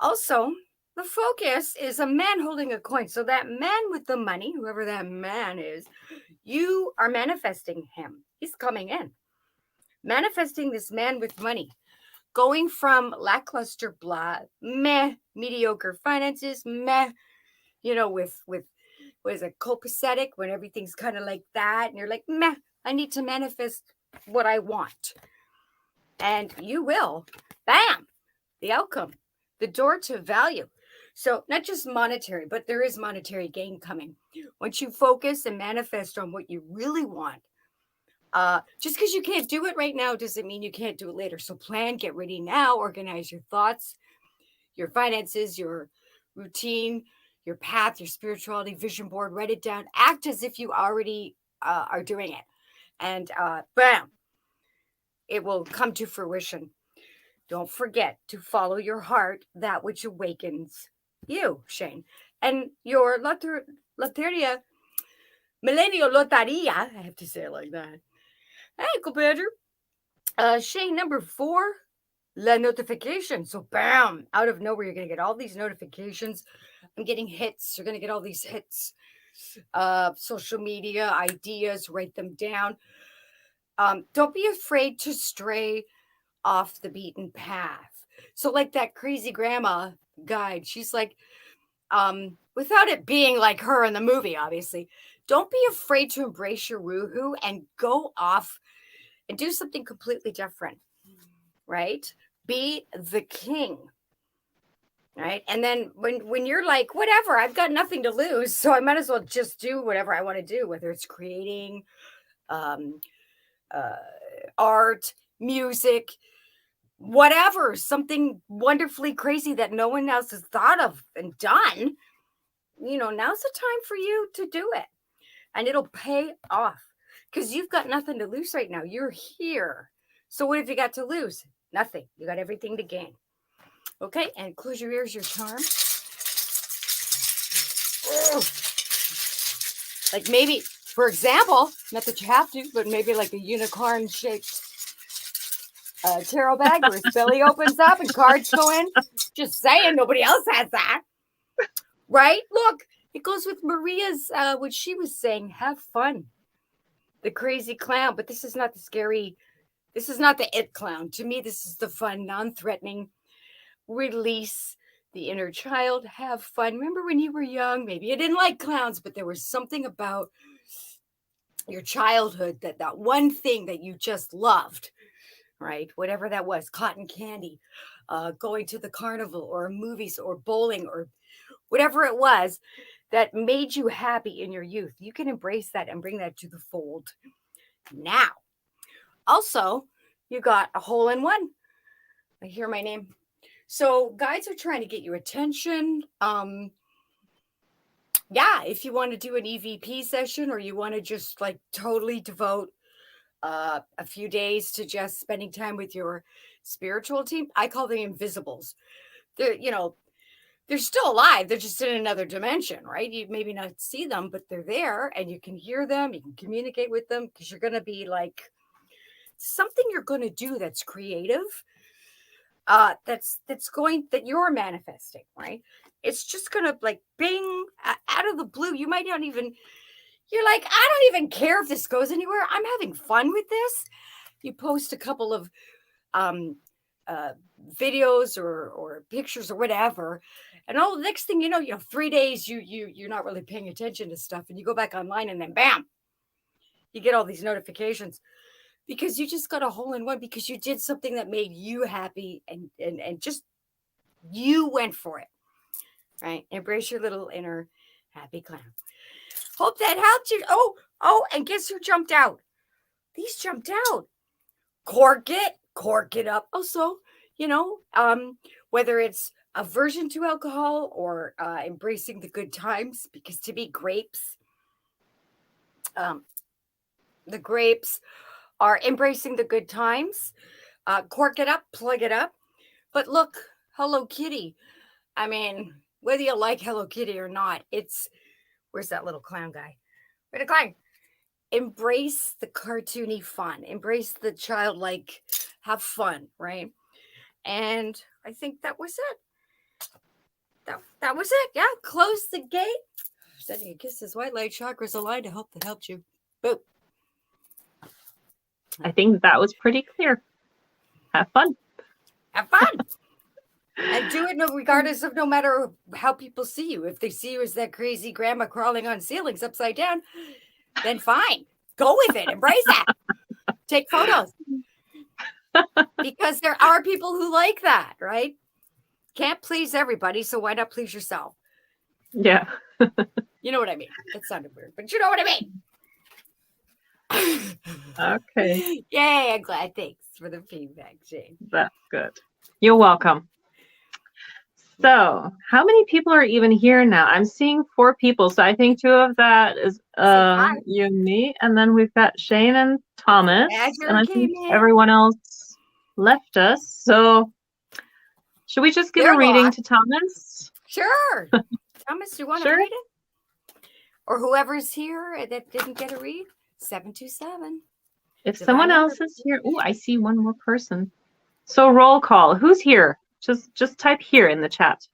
Also, the focus is a man holding a coin. So that man with the money, whoever that man is, you are manifesting him. He's coming in. Manifesting this man with money. Going from lackluster, blah, meh, mediocre finances, meh, with what is it, copacetic, when everything's kind of like that, and you're like, meh, I need to manifest what I want. And you will. Bam! The outcome. The door to value. So not just monetary, but there is monetary gain coming. Once you focus and manifest on what you really want, just because you can't do it right now doesn't mean you can't do it later. So plan, get ready now, organize your thoughts, your finances, your routine, your path, your spirituality, vision board, write it down, act as if you already are doing it. And bam, it will come to fruition. Don't forget to follow your heart, that which awakens you, Shane. And your loteria, millennial loteria, I have to say it like that. Hey, compadre. Shane, number 4, la notification. So bam, out of nowhere, you're going to get all these notifications. I'm getting hits. You're going to get all these hits. Social media, ideas, write them down. Don't be afraid to stray off the beaten path. So like that crazy grandma guide, she's like, without it being like her in the movie, obviously, don't be afraid to embrace your woohoo and go off and do something completely different, right? Be the king, right? And then when you're like, whatever, I've got nothing to lose, so I might as well just do whatever I want to do, whether it's creating, art, music, whatever, something wonderfully crazy that no one else has thought of and done. Now's the time for you to do it, and it'll pay off because you've got nothing to lose right now. You're here. So what have you got to lose? Nothing. You got everything to gain. Okay, and close your ears, your charm. Like maybe, for example, not that you have to, but maybe like a unicorn shaped tarot bag where his belly opens up and cards go in. Just saying, nobody else has that. Right? Look, it goes with Maria's, what she was saying, have fun. The crazy clown, but this is not the scary, this is not the it clown. To me, this is the fun, non-threatening, release the inner child, have fun. Remember when you were young, maybe you didn't like clowns, but there was something about your childhood, that one thing that you just loved, right? Whatever that was, cotton candy, going to the carnival or movies or bowling or whatever it was that made you happy in your youth. You can embrace that and bring that to the fold now. Also, you got a hole-in-one. I hear my name. So guides are trying to get your attention. If you want to do an EVP session, or you want to just like totally devote a few days to just spending time with your spiritual team, I call them invisibles. They're still alive. They're just in another dimension, right? You maybe not see them, but they're there, and you can hear them. You can communicate with them, because you're going to be like something you're going to do that's creative. That you're manifesting, right? It's just going to like bing out of the blue. You might not even, you're like, I don't even care if this goes anywhere. I'm having fun with this. You post a couple of videos or pictures or whatever, and the next thing you know, 3 days you're not really paying attention to stuff, and you go back online, and then bam, you get all these notifications because you just got a hole-in-one, because you did something that made you happy, and just you went for it, right? Embrace your little inner happy clown. Hope that helped you. And guess who jumped out? These jumped out. Cork it up. Also, whether it's aversion to alcohol or embracing the good times, because to me, the grapes are embracing the good times. Cork it up, plug it up. But look, Hello Kitty. I mean, whether you like Hello Kitty or not, where's that little clown guy? Where's the clown? Embrace the cartoony fun, embrace the childlike, have fun, right? And I think that was it. That was it. Yeah, close the gate. Setting a kiss as white light chakras aligned. I hope that helped you. Boop. I think that was pretty clear. Have fun. Have fun. And do it regardless of no matter how people see you. If they see you as that crazy grandma crawling on ceilings upside down, then fine. Go with it. Embrace that. Take photos. Because there are people who like that, right? Can't please everybody, so why not please yourself? Yeah. You know what I mean? That sounded weird, but you know what I mean. Okay. Yay, I'm glad. Thanks for the feedback, Jane. That's good. You're welcome. So, how many people are even here now? I'm seeing 4 people. So I think 2 of that is you and me, and then we've got Shane and Thomas, and I think everyone else left us. So, should we just give a reading to Thomas? Sure. Thomas, do you want to read it? Or whoever's here that didn't get a read? 727. If someone else is here, I see one more person. So roll call. Who's here? Just type here in the chat.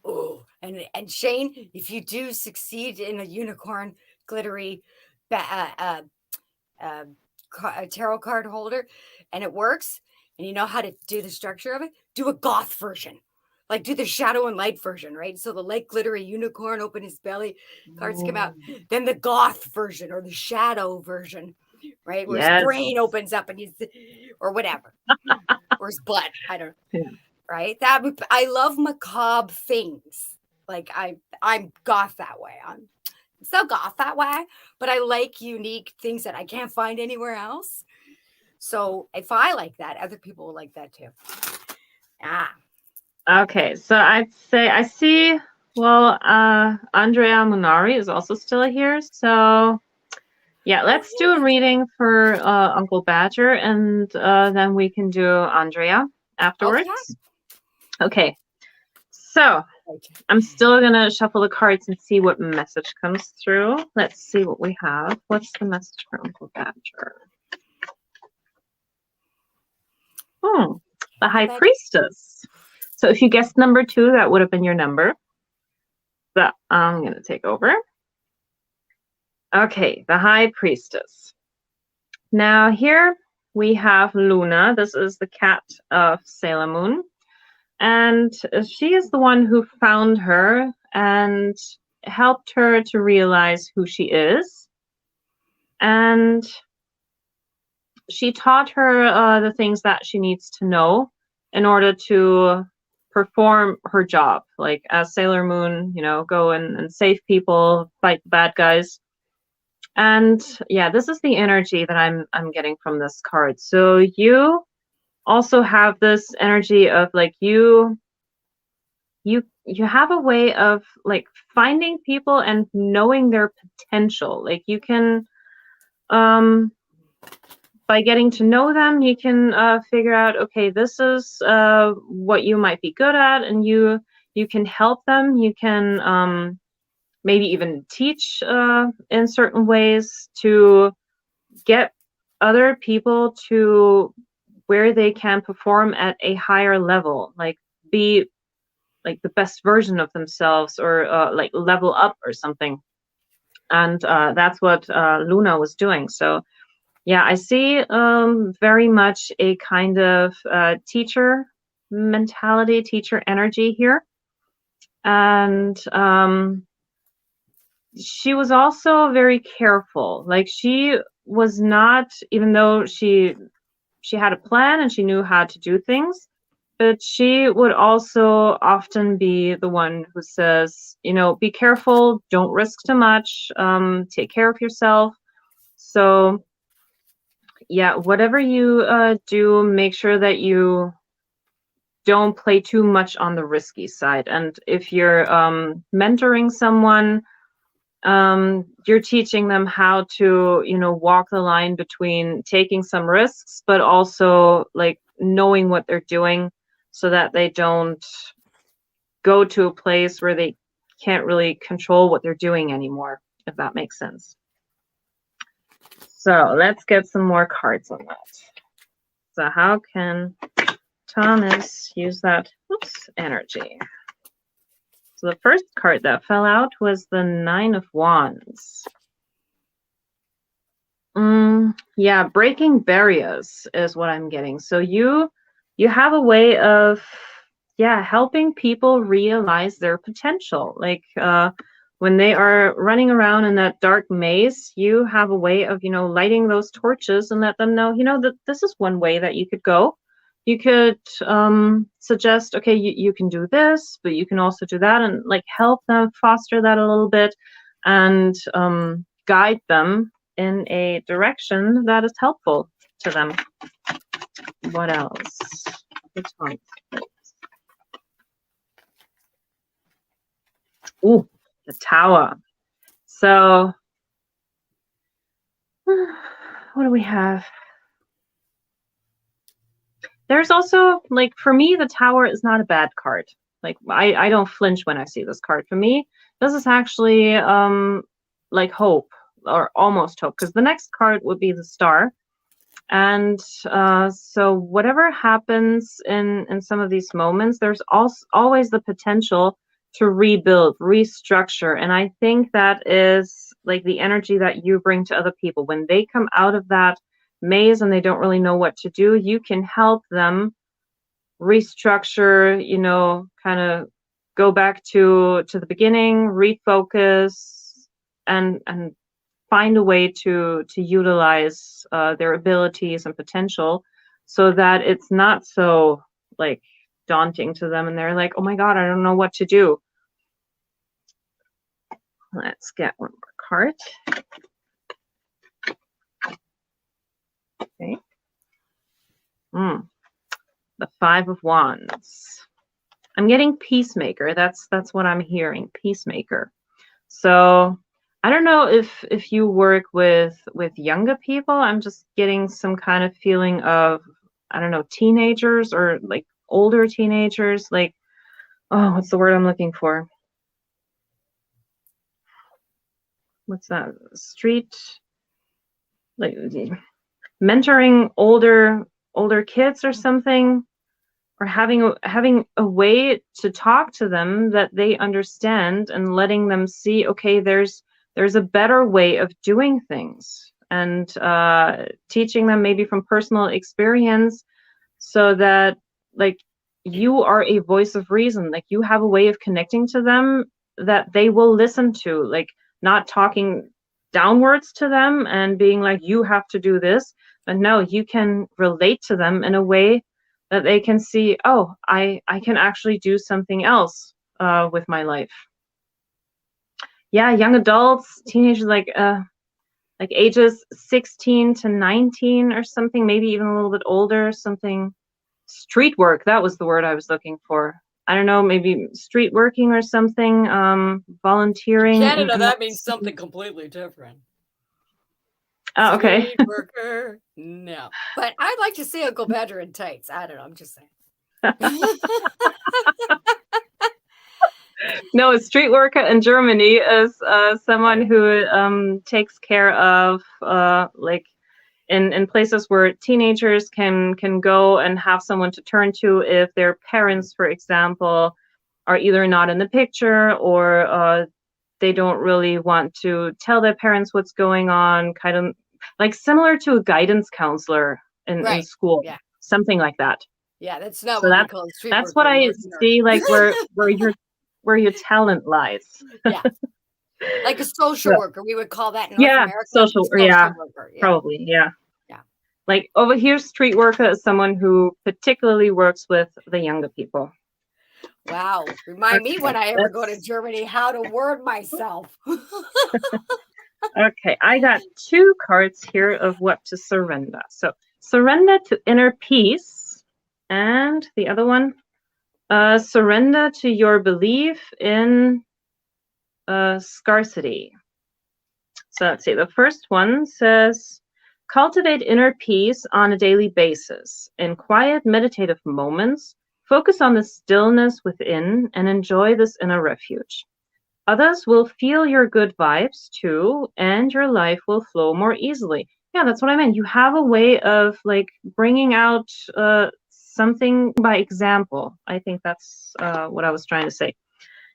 Oh, and Shane, if you do succeed in a unicorn glittery tarot card holder and it works and you know how to do the structure of it, do a goth version. Like do the shadow and light version, right? So the light glittery unicorn open his belly, cards come out. Then the goth version or the shadow version, right? Where his brain opens up and or whatever. Or his blood. I don't know. Yeah. Right? I love macabre things. Like I'm goth that way. I'm so goth that way, but I like unique things that I can't find anywhere else. So if I like that, other people will like that too. Okay, so I'd say I see. Well, Andrea Munari is also still here. So yeah, let's do a reading for Uncle Badger, and then we can do Andrea afterwards. Okay. So I'm still gonna shuffle the cards and see what message comes through. Let's see what we have. What's the message for Uncle Badger? The High Priestess. So if you guessed number 2, that would have been your number. So I'm gonna take over. Okay, the High Priestess. Now here we have Luna. This is the cat of Sailor Moon. And she is the one who found her and helped her to realize who she is. And she taught her the things that she needs to know in order to perform her job. Like as Sailor Moon, go and save people, fight the bad guys. And yeah, this is the energy that I'm getting from this card. So you also have this energy of like you have a way of like finding people and knowing their potential. Like you can by getting to know them, you can figure out, okay, this is what you might be good at, and you can help them. You can maybe even teach in certain ways to get other people to where they can perform at a higher level, like be like the best version of themselves, or like level up or something. And that's what Luna was doing. So yeah, I see very much a kind of teacher mentality, teacher energy here. And she was also very careful. Like she was not, even though she had a plan and she knew how to do things, but she would also often be the one who says, be careful, don't risk too much, take care of yourself. So Yeah, whatever you do, make sure that you don't play too much on the risky side. And if you're mentoring someone, you're teaching them how to, walk the line between taking some risks, but also like knowing what they're doing so that they don't go to a place where they can't really control what they're doing anymore, if that makes sense. So let's get some more cards on that. So how can Thomas use that energy? So the first card that fell out was the Nine of Wands. Yeah, breaking barriers is what I'm getting. So you have a way of helping people realize their potential. Like when they are running around in that dark maze, you have a way of, lighting those torches and let them know, that this is one way that you could go. You could suggest, okay, you can do this, but you can also do that, and like help them foster that a little bit and guide them in a direction that is helpful to them. What else? Which one? Ooh, the Tower. So, what do we have? There's also, like, for me, the Tower is not a bad card. Like, I don't flinch when I see this card. For me, this is actually, like, hope, or almost hope, because the next card would be the Star. And so whatever happens in some of these moments, there's also always the potential to rebuild, restructure. And I think that is like the energy that you bring to other people. When they come out of that maze and they don't really know what to do, you can help them restructure, kind of go back to the beginning, refocus, and find a way to utilize their abilities and potential so that it's not so like daunting to them and they're like, oh my God, I don't know what to do. Let's get one more card. Okay. The Five of Wands. I'm getting Peacemaker. That's what I'm hearing. Peacemaker. So I don't know if you work with younger people. I'm just getting some kind of feeling of, I don't know, teenagers or like older teenagers. Like, oh, what's the word I'm looking for? What's that? Street, like mentoring older kids or something, or having a way to talk to them that they understand and letting them see, okay, there's a better way of doing things, and teaching them maybe from personal experience so that like you are a voice of reason, like you have a way of connecting to them that they will listen to, like not talking downwards to them and being like, you have to do this, but no, you can relate to them in a way that they can see, oh, I can actually do something else with my life. Yeah, young adults, teenagers, like ages 16 to 19 or something, maybe even a little bit older, something. Street work, that was the word I was looking for. I don't know, maybe street working or something, volunteering. In Canada, that means something completely different. Oh, okay. Street worker, no. But I'd like to see Uncle Badger in tights. I don't know, I'm just saying. No, a street worker in Germany is someone who takes care of like in places where teenagers can go and have someone to turn to if their parents, for example, are either not in the picture or they don't really want to tell their parents what's going on, kind of like similar to a guidance counselor in school, something like that. Yeah, that's not what we call a street worker. That's what I see, like where your talent lies. Yeah. Like a social worker, we would call that in North America. Social worker, yeah. Probably, yeah. Like over here, street worker is someone who particularly works with the younger people. Wow. Remind me when I ever go to Germany how to word myself. Okay, I got 2 cards here of what to surrender. So surrender to inner peace, and the other one, surrender to your belief in scarcity. So let's see. The first one says, cultivate inner peace on a daily basis. In quiet, meditative moments, focus on the stillness within and enjoy this inner refuge. Others will feel your good vibes too, and your life will flow more easily. Yeah, that's what I meant. You have a way of like bringing out something by example. I think that's what I was trying to say.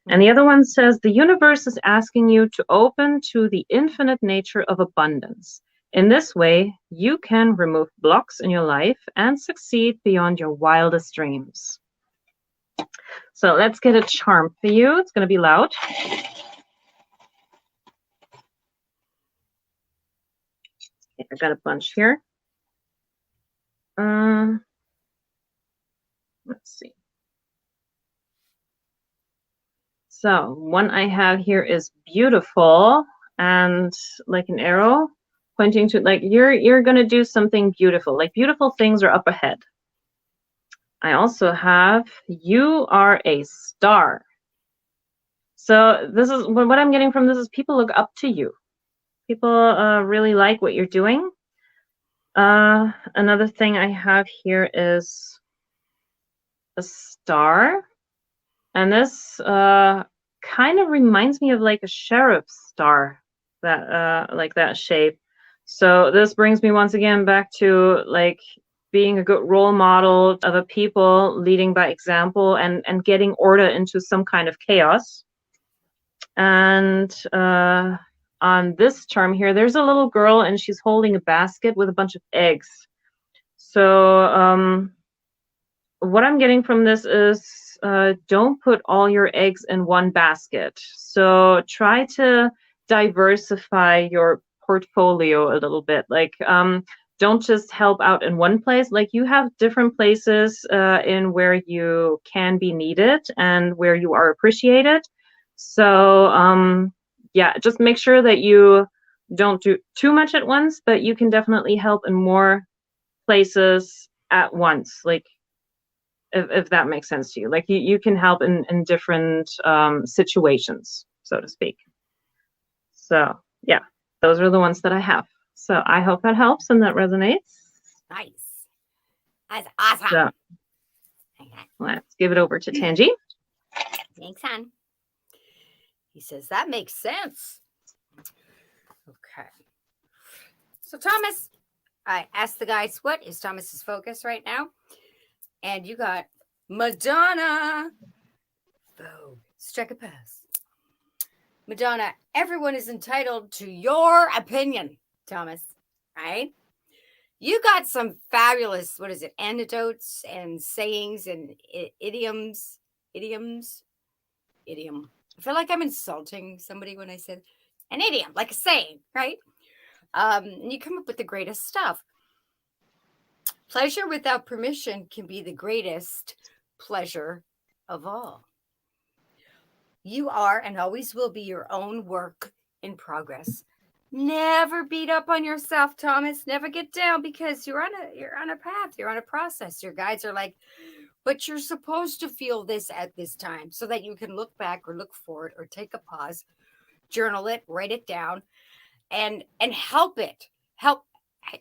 And the other one says, the universe is asking you to open to the infinite nature of abundance. In this way, you can remove blocks in your life and succeed beyond your wildest dreams. So let's get a charm for you. It's going to be loud. Okay, I got a bunch here. Let's see. So one I have here is beautiful, and like an arrow pointing to like you're gonna do something beautiful. Like beautiful things are up ahead. I also have you are a star. So this is what I'm getting from this is people look up to you. People really like what you're doing. Another thing I have here is a star. And this kind of reminds me of like a sheriff's star, that like that shape. So this brings me once again back to like being a good role model of other people, leading by example, and getting order into some kind of chaos. And on this charm here, there's a little girl and she's holding a basket with a bunch of eggs. So what I'm getting from this is don't put all your eggs in one basket. So try to diversify your portfolio a little bit. Like, don't just help out in one place. Like, you have different places in where you can be needed and where you are appreciated. So, yeah, just make sure that you don't do too much at once, but you can definitely help in more places at once. Like, if that makes sense to you. Like you can help in different situations, so to speak. So yeah, those are the ones that I have. So I hope that helps and that resonates. Nice. That's awesome. So let's give it over to Tanji. Thanks, hon. He says, that makes sense. Okay. So Thomas, I asked the guys, what is Thomas's focus right now? And you got Madonna. Vogue. Strike a pose. Madonna, everyone is entitled to your opinion, Thomas. Right? You got some fabulous, what is it, anecdotes and sayings and idioms. Idiom. I feel like I'm insulting somebody when I said an idiom, like a saying, right? And you come up with the greatest stuff. Pleasure without permission can be the greatest pleasure of all. You are and always will be your own work in progress. Never beat up on yourself, Thomas. Never get down because you're on a path. You're on a process. Your guides are like, but you're supposed to feel this at this time so that you can look back or look forward or take a pause, journal it, write it down, and help it. Help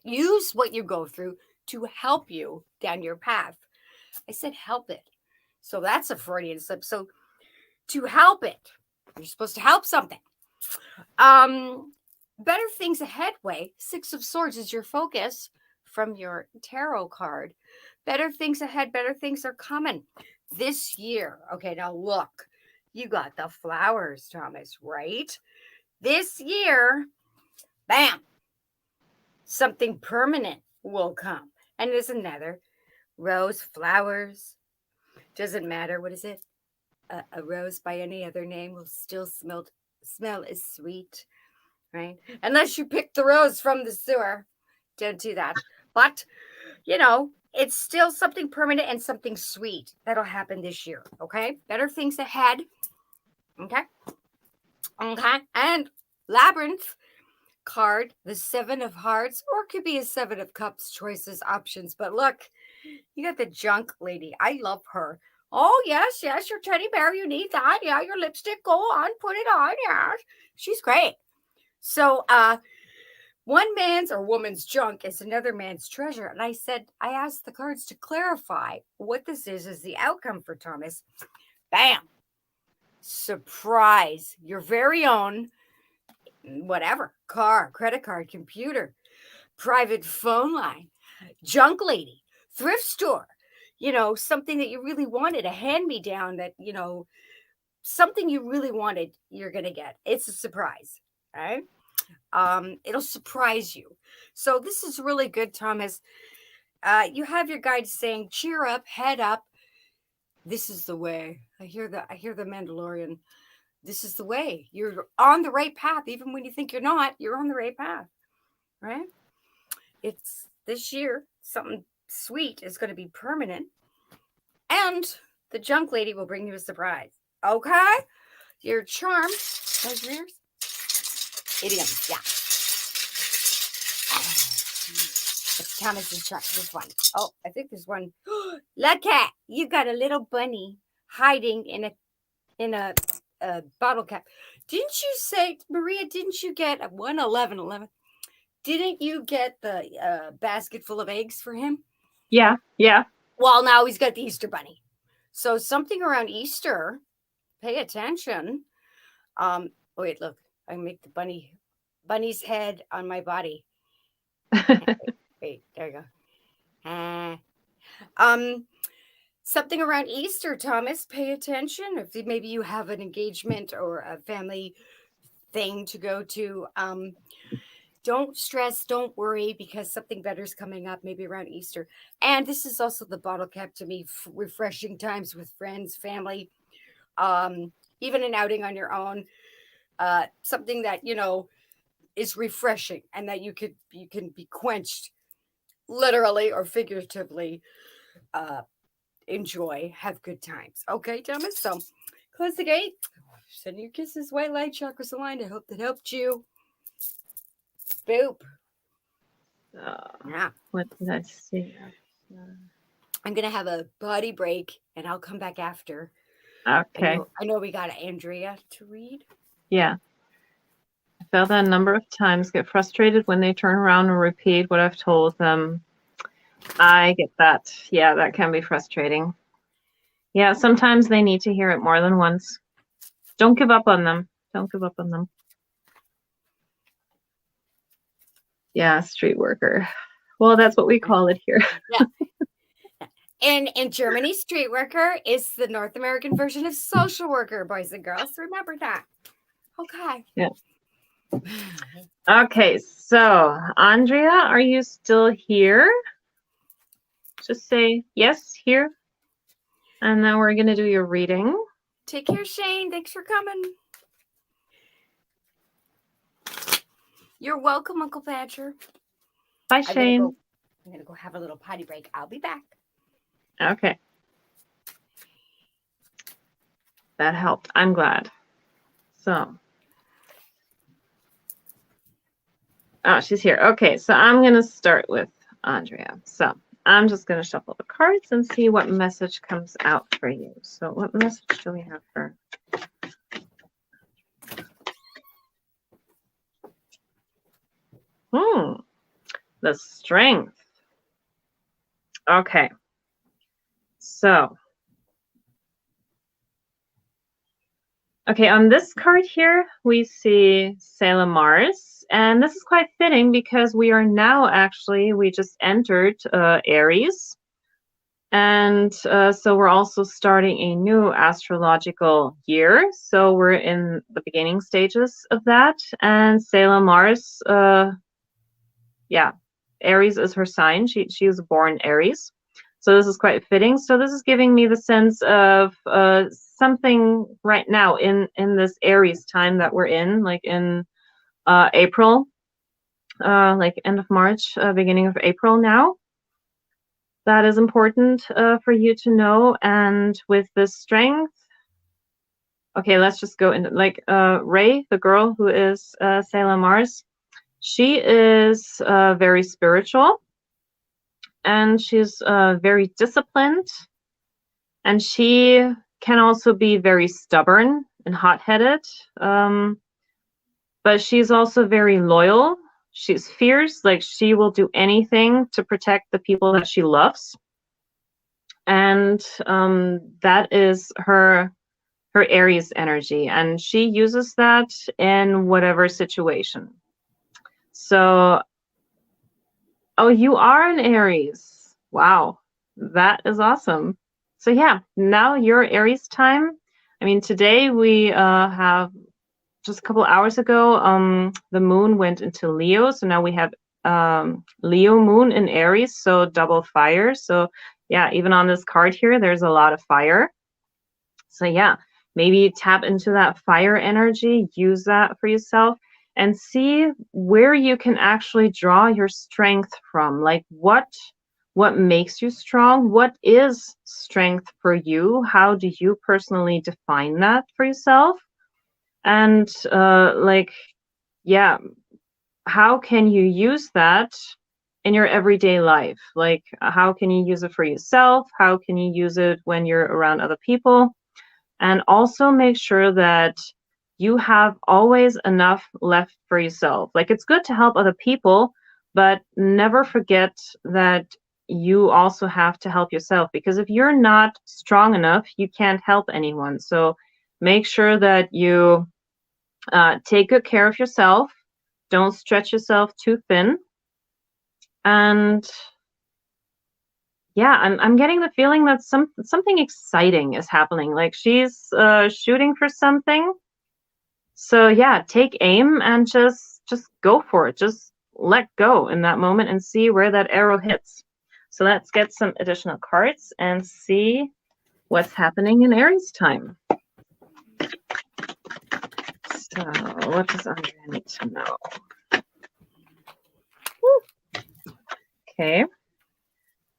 use what you go through to help you down your path. I said help it. So that's a Freudian slip. So to help it, you're supposed to help something. Better things ahead way. 6 of Swords is your focus from your tarot card. Better things ahead, better things are coming this year. Okay, now look, you got the flowers, Thomas, right? This year, bam, something permanent will come. And there's another rose, flowers. Doesn't matter. What is it? A rose by any other name will still smell as sweet, right? Unless you pick the rose from the sewer. Don't do that. But, it's still something permanent and something sweet that'll happen this year, okay? Better things ahead, okay? Okay. And Labyrinth, card, the Seven of Hearts, or it could be a Seven of Cups, choices, options. But look, you got the junk lady. I love her. Oh, yes, yes, your teddy bear, you need that. Yeah, your lipstick, go on, put it on. Yeah, she's great. So, one man's or woman's junk is another man's treasure. And I asked the cards to clarify what this is the outcome for Thomas. Bam. Surprise. Your very own, whatever, car, credit card, computer, private phone line, junk lady, thrift store, something that you really wanted, a hand-me-down that, something you really wanted, you're going to get. It's a surprise. Right? It'll surprise you. So this is really good, Thomas. You have your guide saying, cheer up, head up. This is the way. I hear the Mandalorian. This is the way. You're on the right path. Even when you think you're not, you're on the right path. Right? It's this year, something sweet is going to be permanent. And the junk lady will bring you a surprise. Okay? Your charm. Those are yours? Idioms, yeah. It's Thomas's truck. This one. Oh, I think there's one. Look at you got a little bunny hiding in a bottle cap. Didn't you say, Maria? Didn't you get a 111? Didn't you get the basket full of eggs for him? Yeah. Well, now he's got the Easter bunny. So something around Easter. Pay attention. Wait, look. I make the bunny's head on my body. Wait, there you go. Something around Easter, Thomas. Pay attention. If maybe you have an engagement or a family thing to go to, don't stress, don't worry, because something better is coming up, maybe around Easter. And this is also the bottle cap to me, refreshing times with friends, family, even an outing on your own. Something that is refreshing and that you can be quenched, literally or figuratively. Enjoy, have good times. Okay, Thomas. So close the gate. Send your kisses, white light, chakras aligned. I hope that helped you. Boop. Yeah. What did I see? I'm gonna have a body break, and I'll come back after. Okay. I know we got Andrea to read. Yeah. I felt that a number of times, get frustrated when they turn around and repeat what I've told them. I get that. Yeah, that can be frustrating. Yeah, sometimes they need to hear it more than once. Don't give up on them. Don't give up on them. Yeah, street worker. Well, that's what we call it here. Yeah. And in Germany, street worker is the North American version of social worker, boys and girls. Remember that. Okay. Yeah. Okay, so Andrea, are you still here? Just say yes, here. And then we're going to do your reading. Take care, Shane. Thanks for coming. You're welcome, Uncle Badger. Bye, Shane. I'm going to go have a little potty break. I'll be back. Okay. That helped. I'm glad. So. Oh, she's here. Okay, so I'm going to start with Andrea. So I'm just going to shuffle the cards and see what message comes out for you. So what message do we have for? The Strength. Okay. So. Okay, on this card here, we see Sailor Mars. And this is quite fitting because we just entered Aries. And so we're also starting a new astrological year. So we're in the beginning stages of that. And Sailor Mars, Aries is her sign. She was born Aries. So this is quite fitting. So this is giving me the sense of something right now in this Aries time that we're in, like in April, like end of March, beginning of April now. That is important for you to know. And with this strength, okay, let's just go into like Ray, the girl who is Sailor Mars. She is very spiritual, and she's very disciplined, and she can also be very stubborn and hot-headed. Um, but she's also very loyal. She's fierce, like she will do anything to protect the people that she loves. And that is her Aries energy, and she uses that in whatever situation. So, oh, you are an Aries. Wow, that is awesome. So yeah, now your Aries time. I mean, today we have just a couple hours ago, the moon went into Leo, so now we have Leo moon in Aries, so double fire. So yeah, even on this card here, there's a lot of fire. So yeah, maybe tap into that fire energy, use that for yourself, and see where you can actually draw your strength from. Like what makes you strong? What is strength for you? How do you personally define that for yourself? And like, yeah, how can you use that in your everyday life? Like, how can you use it for yourself? How can you use it when you're around other people? And also make sure that you have always enough left for yourself. Like, it's good to help other people, but never forget that you also have to help yourself, because if you're not strong enough, you can't help anyone. So make sure that you take good care of yourself. Don't stretch yourself too thin. And yeah, I'm getting the feeling that something exciting is happening. Like she's shooting for something. So yeah, take aim and just go for it. Just let go in that moment and see where that arrow hits. So let's get some additional cards and see what's happening in Aries time. So what does Andrea need to know? Okay.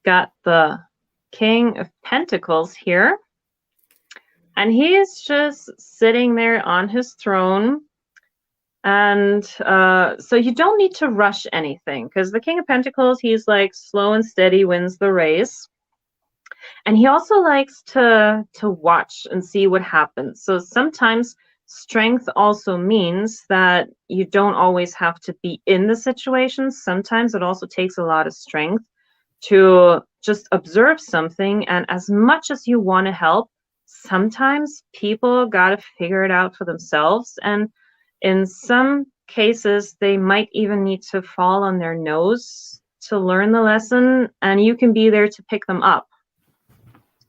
Got the King of Pentacles here. And he is just sitting there on his throne. And so you don't need to rush anything, because the King of Pentacles, he's like slow and steady wins the race. And he also likes to watch and see what happens. So sometimes strength also means that you don't always have to be in the situation. Sometimes it also takes a lot of strength to just observe something. And as much as you want to help, sometimes people got to figure it out for themselves. And in some cases, they might even need to fall on their nose to learn the lesson, and you can be there to pick them up.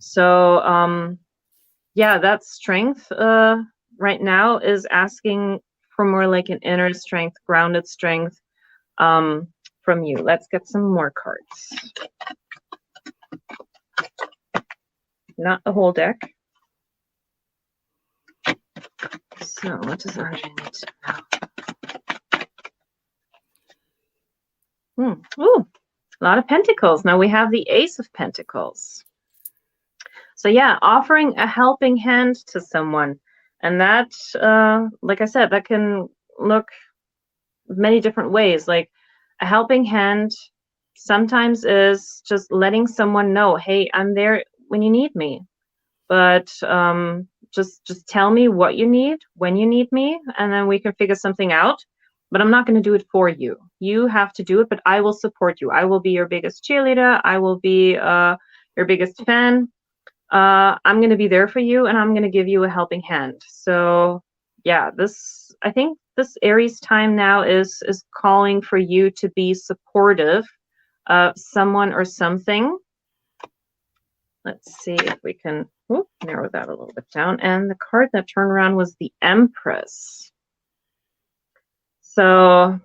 So yeah, that strength right now is asking for more like an inner strength, grounded strength from you. Let's get some more cards. Not the whole deck. So what does Andrea need to know? Ooh, a lot of pentacles. Now we have the Ace of Pentacles. So yeah, offering a helping hand to someone. And that, like I said, that can look many different ways. Like a helping hand sometimes is just letting someone know, hey, I'm there when you need me. But just tell me what you need, when you need me, and then we can figure something out. But I'm not going to do it for you. You have to do it, but I will support you. I will be your biggest cheerleader. I will be your biggest fan. I'm going to be there for you, and I'm going to give you a helping hand. So yeah, I think this Aries time now is calling for you to be supportive of someone or something. Let's see if we can narrow that a little bit down. And the card that turned around was the Empress. So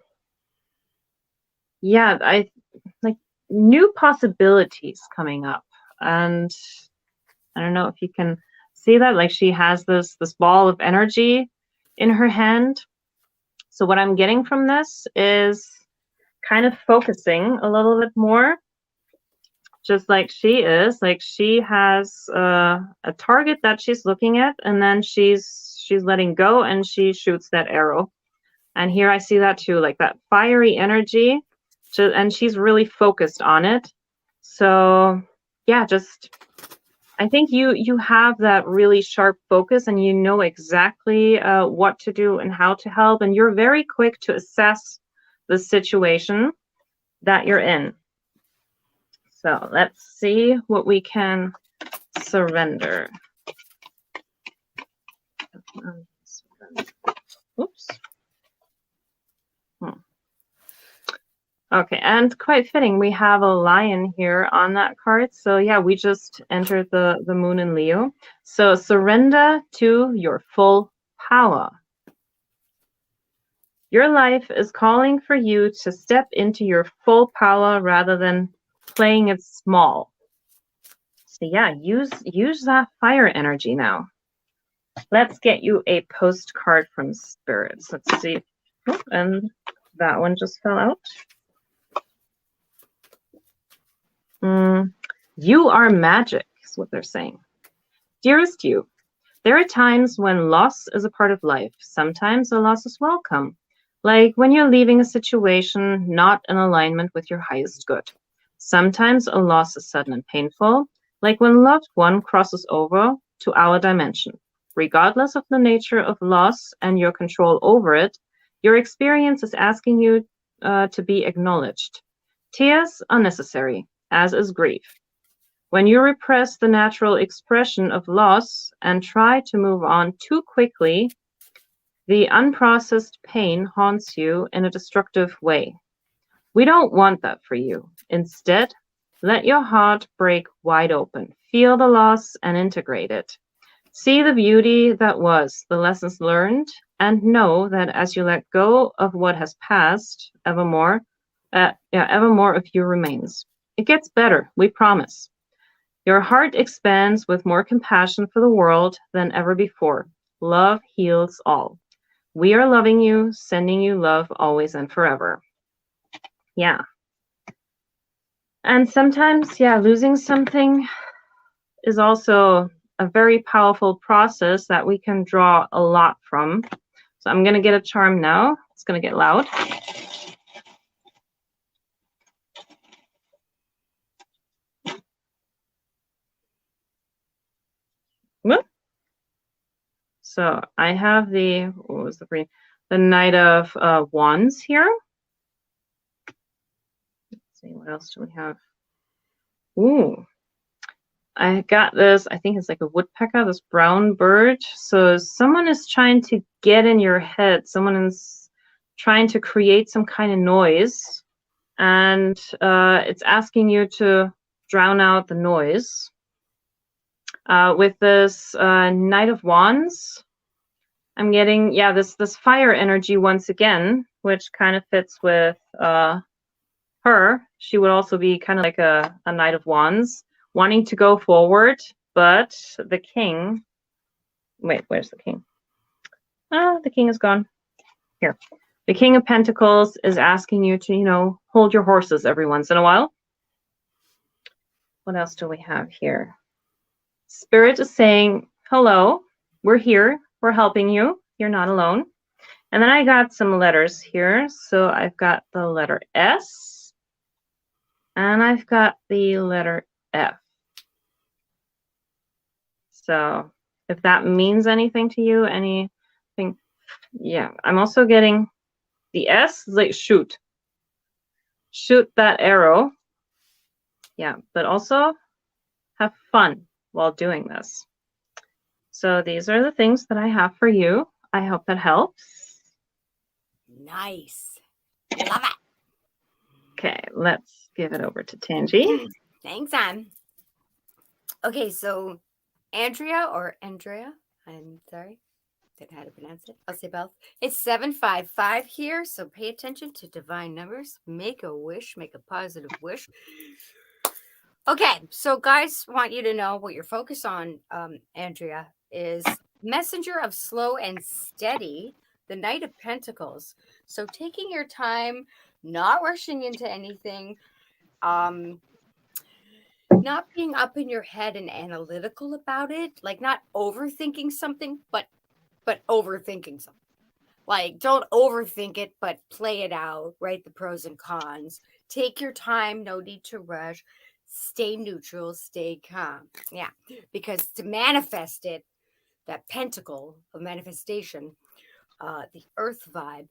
yeah, I like new possibilities coming up. And I don't know if you can see that. Like she has this ball of energy in her hand. So what I'm getting from this is kind of focusing a little bit more, just like she is. Like she has a target that she's looking at, and then she's letting go, and she shoots that arrow. And here I see that too, like that fiery energy, and she's really focused on it. So yeah, just I think you have that really sharp focus, and you know exactly what to do and how to help, and you're very quick to assess the situation that you're in. So let's see what we can surrender. Oops. Okay, and quite fitting, we have a lion here on that card. So yeah, we just entered the moon in Leo. So surrender to your full power. Your life is calling for you to step into your full power rather than playing it small. So yeah, use that fire energy now. Let's get you a postcard from spirits. Let's see. Oh, and that one just fell out. You are magic, is what they're saying. Dearest you, there are times when loss is a part of life. Sometimes a loss is welcome, like when you're leaving a situation not in alignment with your highest good. Sometimes a loss is sudden and painful, like when a loved one crosses over to our dimension. Regardless of the nature of loss and your control over it, your experience is asking you to be acknowledged. Tears are necessary, as is grief. When you repress the natural expression of loss and try to move on too quickly, the unprocessed pain haunts you in a destructive way. We don't want that for you. Instead, let your heart break wide open. Feel the loss and integrate it. See the beauty that was, the lessons learned, and know that as you let go of what has passed, evermore of you remains. It gets better, we promise. Your heart expands with more compassion for the world than ever before. Love heals all. We are loving you, sending you love always and forever. Yeah. And sometimes, yeah, losing something is also a very powerful process that we can draw a lot from. So I'm going to get a charm now. It's going to get loud. Whoop. So I have what was the green? The Knight of Wands here. Let's see, what else do we have? Ooh, I got this, I think it's like a woodpecker, this brown bird. So someone is trying to get in your head. Someone is trying to create some kind of noise. And it's asking you to drown out the noise. With this Knight of Wands, I'm getting, yeah, this fire energy once again, which kind of fits with her. She would also be kind of like a Knight of Wands, wanting to go forward, but the king, wait, where's the king? The king is gone. Here. The King of Pentacles is asking you to, hold your horses every once in a while. What else do we have here? Spirit is saying, hello, we're here, we're helping you, you're not alone. And then I got some letters here. So I've got the letter S, and I've got the letter F. So if that means anything to you, anything, yeah. I'm also getting the S, like shoot that arrow. Yeah, but also have fun while doing this. So these are the things that I have for you. I hope that helps. Nice. Love it. Okay, let's give it over to Tanji. Thanks, Anne. Okay, so Andrea, I'm sorry, don't know how to pronounce it. I'll say both. It's 755 here, so pay attention to divine numbers. Make a wish, make a positive wish. Okay, so guys, want you to know what your focus on, Andrea, is messenger of slow and steady, the Knight of Pentacles. So taking your time, not rushing into anything, not being up in your head and analytical about it, like not overthinking something, but overthinking something. Like, don't overthink it, but play it out. Write the pros and cons. Take your time. No need to rush. Stay neutral. Stay calm. Yeah. Because to manifest it, that pentacle of manifestation, the earth vibe,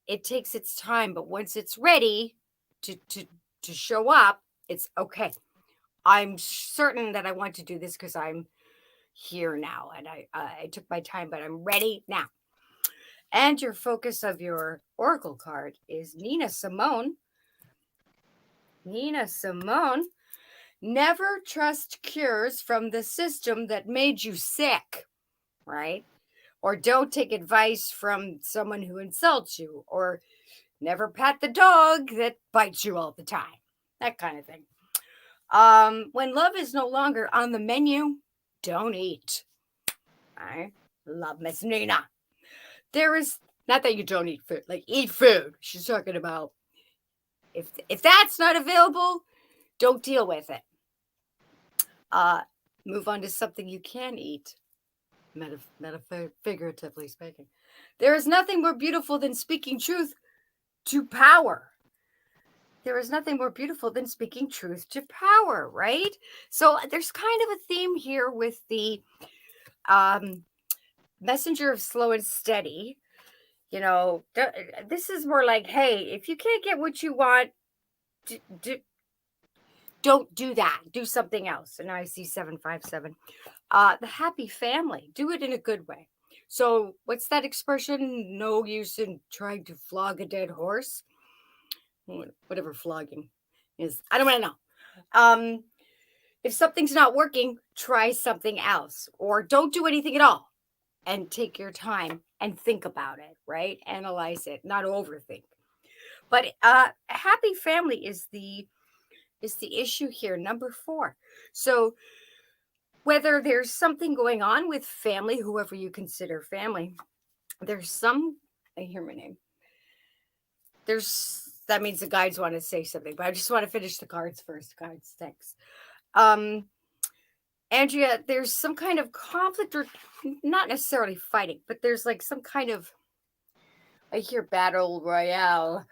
it takes its time. But once it's ready to show up, it's okay. I'm certain that I want to do this because I'm here now and I took my time, but I'm ready now. And your focus of your oracle card is Nina Simone. Nina Simone. Never trust cures from the system that made you sick, right? Or don't take advice from someone who insults you, or never pat the dog that bites you all the time. That kind of thing. When love is no longer on the menu, don't eat. I love Miss Nina. There is not that you don't eat food, like eat food. She's talking about if that's not available, don't deal with it. Move on to something you can eat, figuratively speaking. There is nothing more beautiful than speaking truth to power. There is nothing more beautiful than speaking truth to power, right? So there's kind of a theme here with the messenger of slow and steady. You know, this is more like, hey, if you can't get what you want, don't do that. Do something else. And I see 757. The happy family. Do it in a good way. So what's that expression? No use in trying to flog a dead horse. Whatever flogging is. I don't want to know. If something's not working, try something else. Or don't do anything at all. And take your time and think about it, right? Analyze it, not overthink. But happy family is the issue here, number 4. So whether there's something going on with family, whoever you consider family, there's some, I hear my name. That means the guides want to say something, but I just want to finish the cards first. Guides, thanks. Andrea, there's some kind of conflict, or not necessarily fighting, but there's like some kind of, I hear battle royale,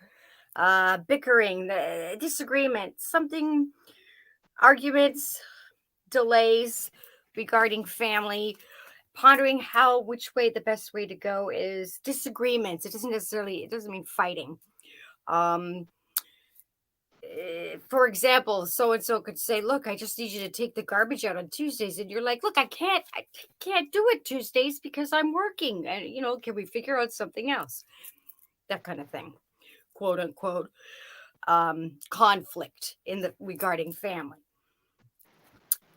bickering, disagreement, something, arguments, delays regarding family, pondering which way the best way to go is, disagreements. It doesn't mean fighting. For example, so and so could say, look, I just need you to take the garbage out on Tuesdays, and you're like, look, I can't do it Tuesdays because I'm working, and can we figure out something else? That kind of thing, quote unquote, conflict regarding family.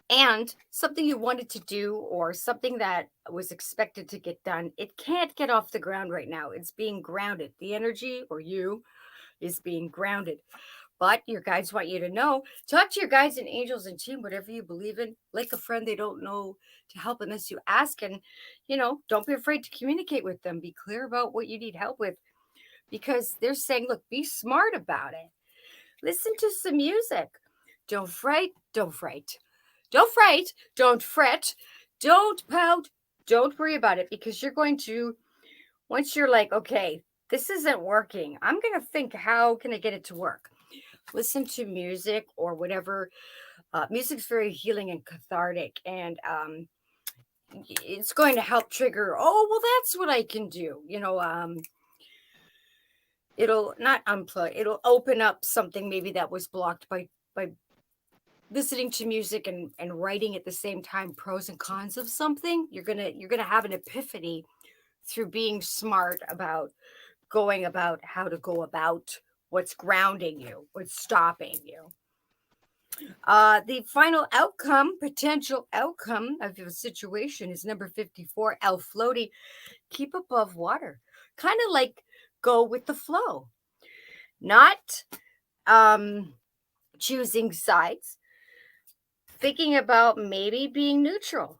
And something you wanted to do, or something that was expected to get done, it can't get off the ground right now. It's being grounded. The energy, or you, is being grounded. But your guides want you to know, talk to your guides and angels and team, whatever you believe in, like a friend they don't know, to help unless you ask. And, don't be afraid to communicate with them. Be clear about what you need help with, because they're saying, look, be smart about it. Listen to some music. Don't fright. Don't fright. Don't fright. Don't fret. Don't pout. Don't worry about it, because you're going to, once you're like, okay, this isn't working, I'm going to think, how can I get it to work? Listen to music or whatever. Music's very healing and cathartic, and it's going to help trigger, oh, well, that's what I can do. It'll not unplug, it'll open up something maybe that was blocked by listening to music and writing at the same time, pros and cons of something. You're gonna have an epiphany through being smart about going about how to go about what's grounding you, what's stopping you. The final outcome, potential outcome of your situation is number 54, El Floaty. Keep above water. Kind of like go with the flow. Not choosing sides. Thinking about maybe being neutral.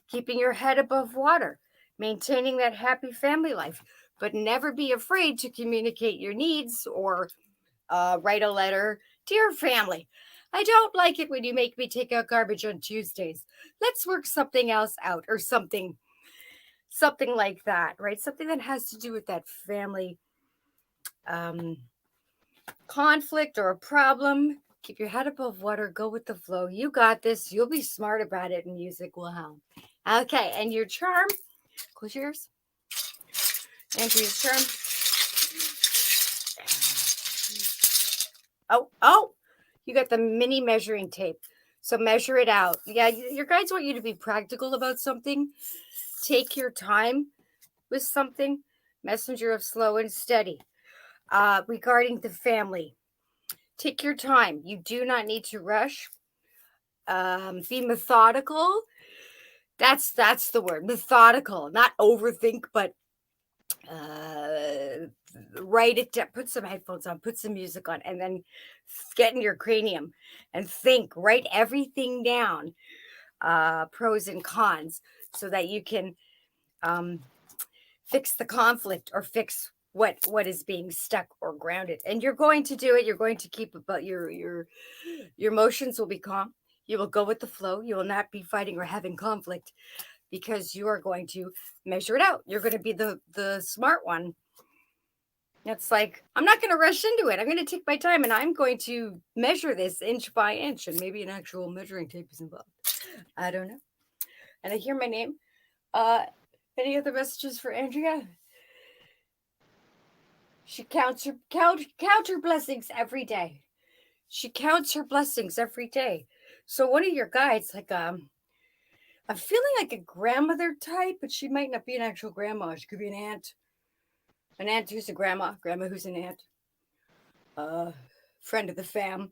Keeping your head above water. Maintaining that happy family life. But never be afraid to communicate your needs, or write a letter. Dear family, I don't like it when you make me take out garbage on Tuesdays. Let's work something else out, or something something like that, right? Something that has to do with that family conflict or a problem. Keep your head above water. Go with the flow. You got this. You'll be smart about it, and music will help. Okay, and your charm. Close your ears. Andrea's charm. Oh, you got the mini measuring tape. So measure it out. Yeah, your guides want you to be practical about something. Take your time with something. Messenger of slow and steady. Regarding the family, take your time. You do not need to rush. Be methodical. That's the word. Methodical. Not overthink, but write it down. Put some headphones on. Put some music on, and then get in your cranium and think. Write everything down. Pros and cons, so that you can fix the conflict or fix what is being stuck or grounded. And you're going to do it. You're going to keep about your emotions will be calm. You will go with the flow. You will not be fighting or having conflict, because you are going to measure it out. You're going to be the smart one. It's like, I'm not going to rush into it. I'm going to take my time, and I'm going to measure this inch by inch, and maybe an actual measuring tape is involved. I don't know. And I hear my name. Any other messages for Andrea? She counts her blessings every day. She counts her blessings every day. So one of your guides, like I'm feeling like a grandmother type, but she might not be an actual grandma. She could be an aunt who's a grandma who's an aunt, friend of the fam.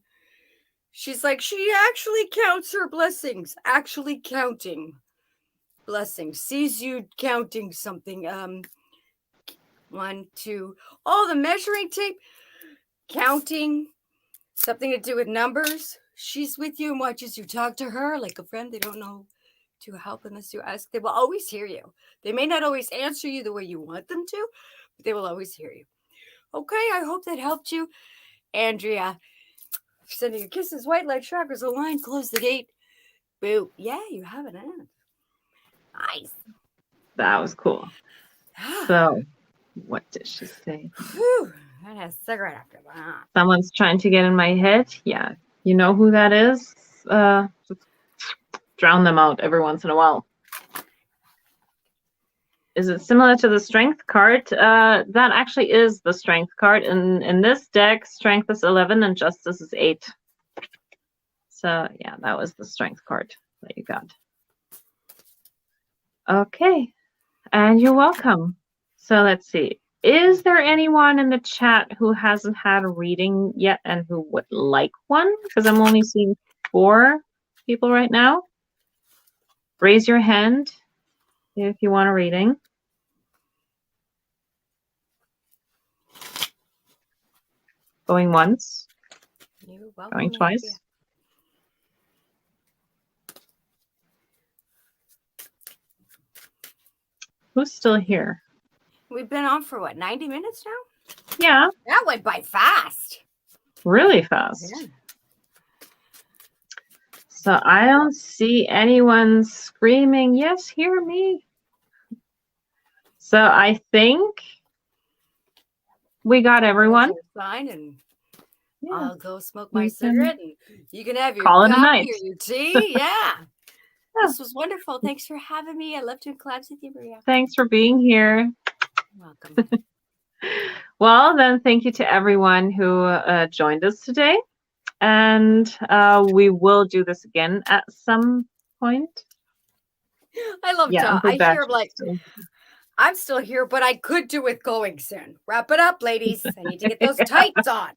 She's like, she actually counts her blessings. Actually counting blessings. Sees you counting something. 1, 2. Oh, the measuring tape. Counting. Something to do with numbers. She's with you and watches you talk to her like a friend. They don't know to help unless you ask. They will always hear you. They may not always answer you the way you want them to, but they will always hear you. Okay, I hope that helped you. Andrea, sending you kisses, white light chakras aligned, close the gate. Boo. Yeah, you have an aunt. Nice. That was cool. So, what did she say? Whew, I had a cigarette after that. Someone's trying to get in my head. Yeah, you know who that is? Just drown them out every once in a while. Is it similar to the strength card? That actually is the strength card. In this deck, strength is 11 and justice is 8. So yeah, that was the strength card that you got. Okay, and you're welcome. So let's see. Is there anyone in the chat who hasn't had a reading yet and who would like one? Because I'm only seeing 4 people right now. Raise your hand if you want a reading. Going once. You're welcome. Going twice. Who's still here? We've been on for what, 90 minutes now? Yeah. That went by fast. Really fast. Yeah. So I don't see anyone screaming, yes, hear me. So I think we got everyone. Fine, and Yeah. I'll go smoke my cigarette, and you can have your Call it a coffee night. or your tea. Yeah. This was wonderful. Thanks for having me. I love doing collabs with you, Maria. Thanks for being here. Welcome. Well, then thank you to everyone who joined us today. And we will do this again at some point. I love Tom. I hear like, still. I'm still here, but I could do with going soon. Wrap it up, ladies. I need to get those tights on.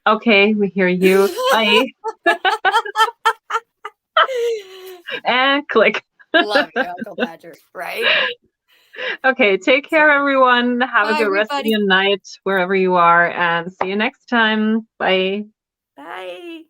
Okay, we hear you. Bye. And click. Love you, Uncle Badger. Right? Okay, take care, everyone. Have Bye, a good rest of everybody. your night, wherever you are, and see you next time. Bye. Bye.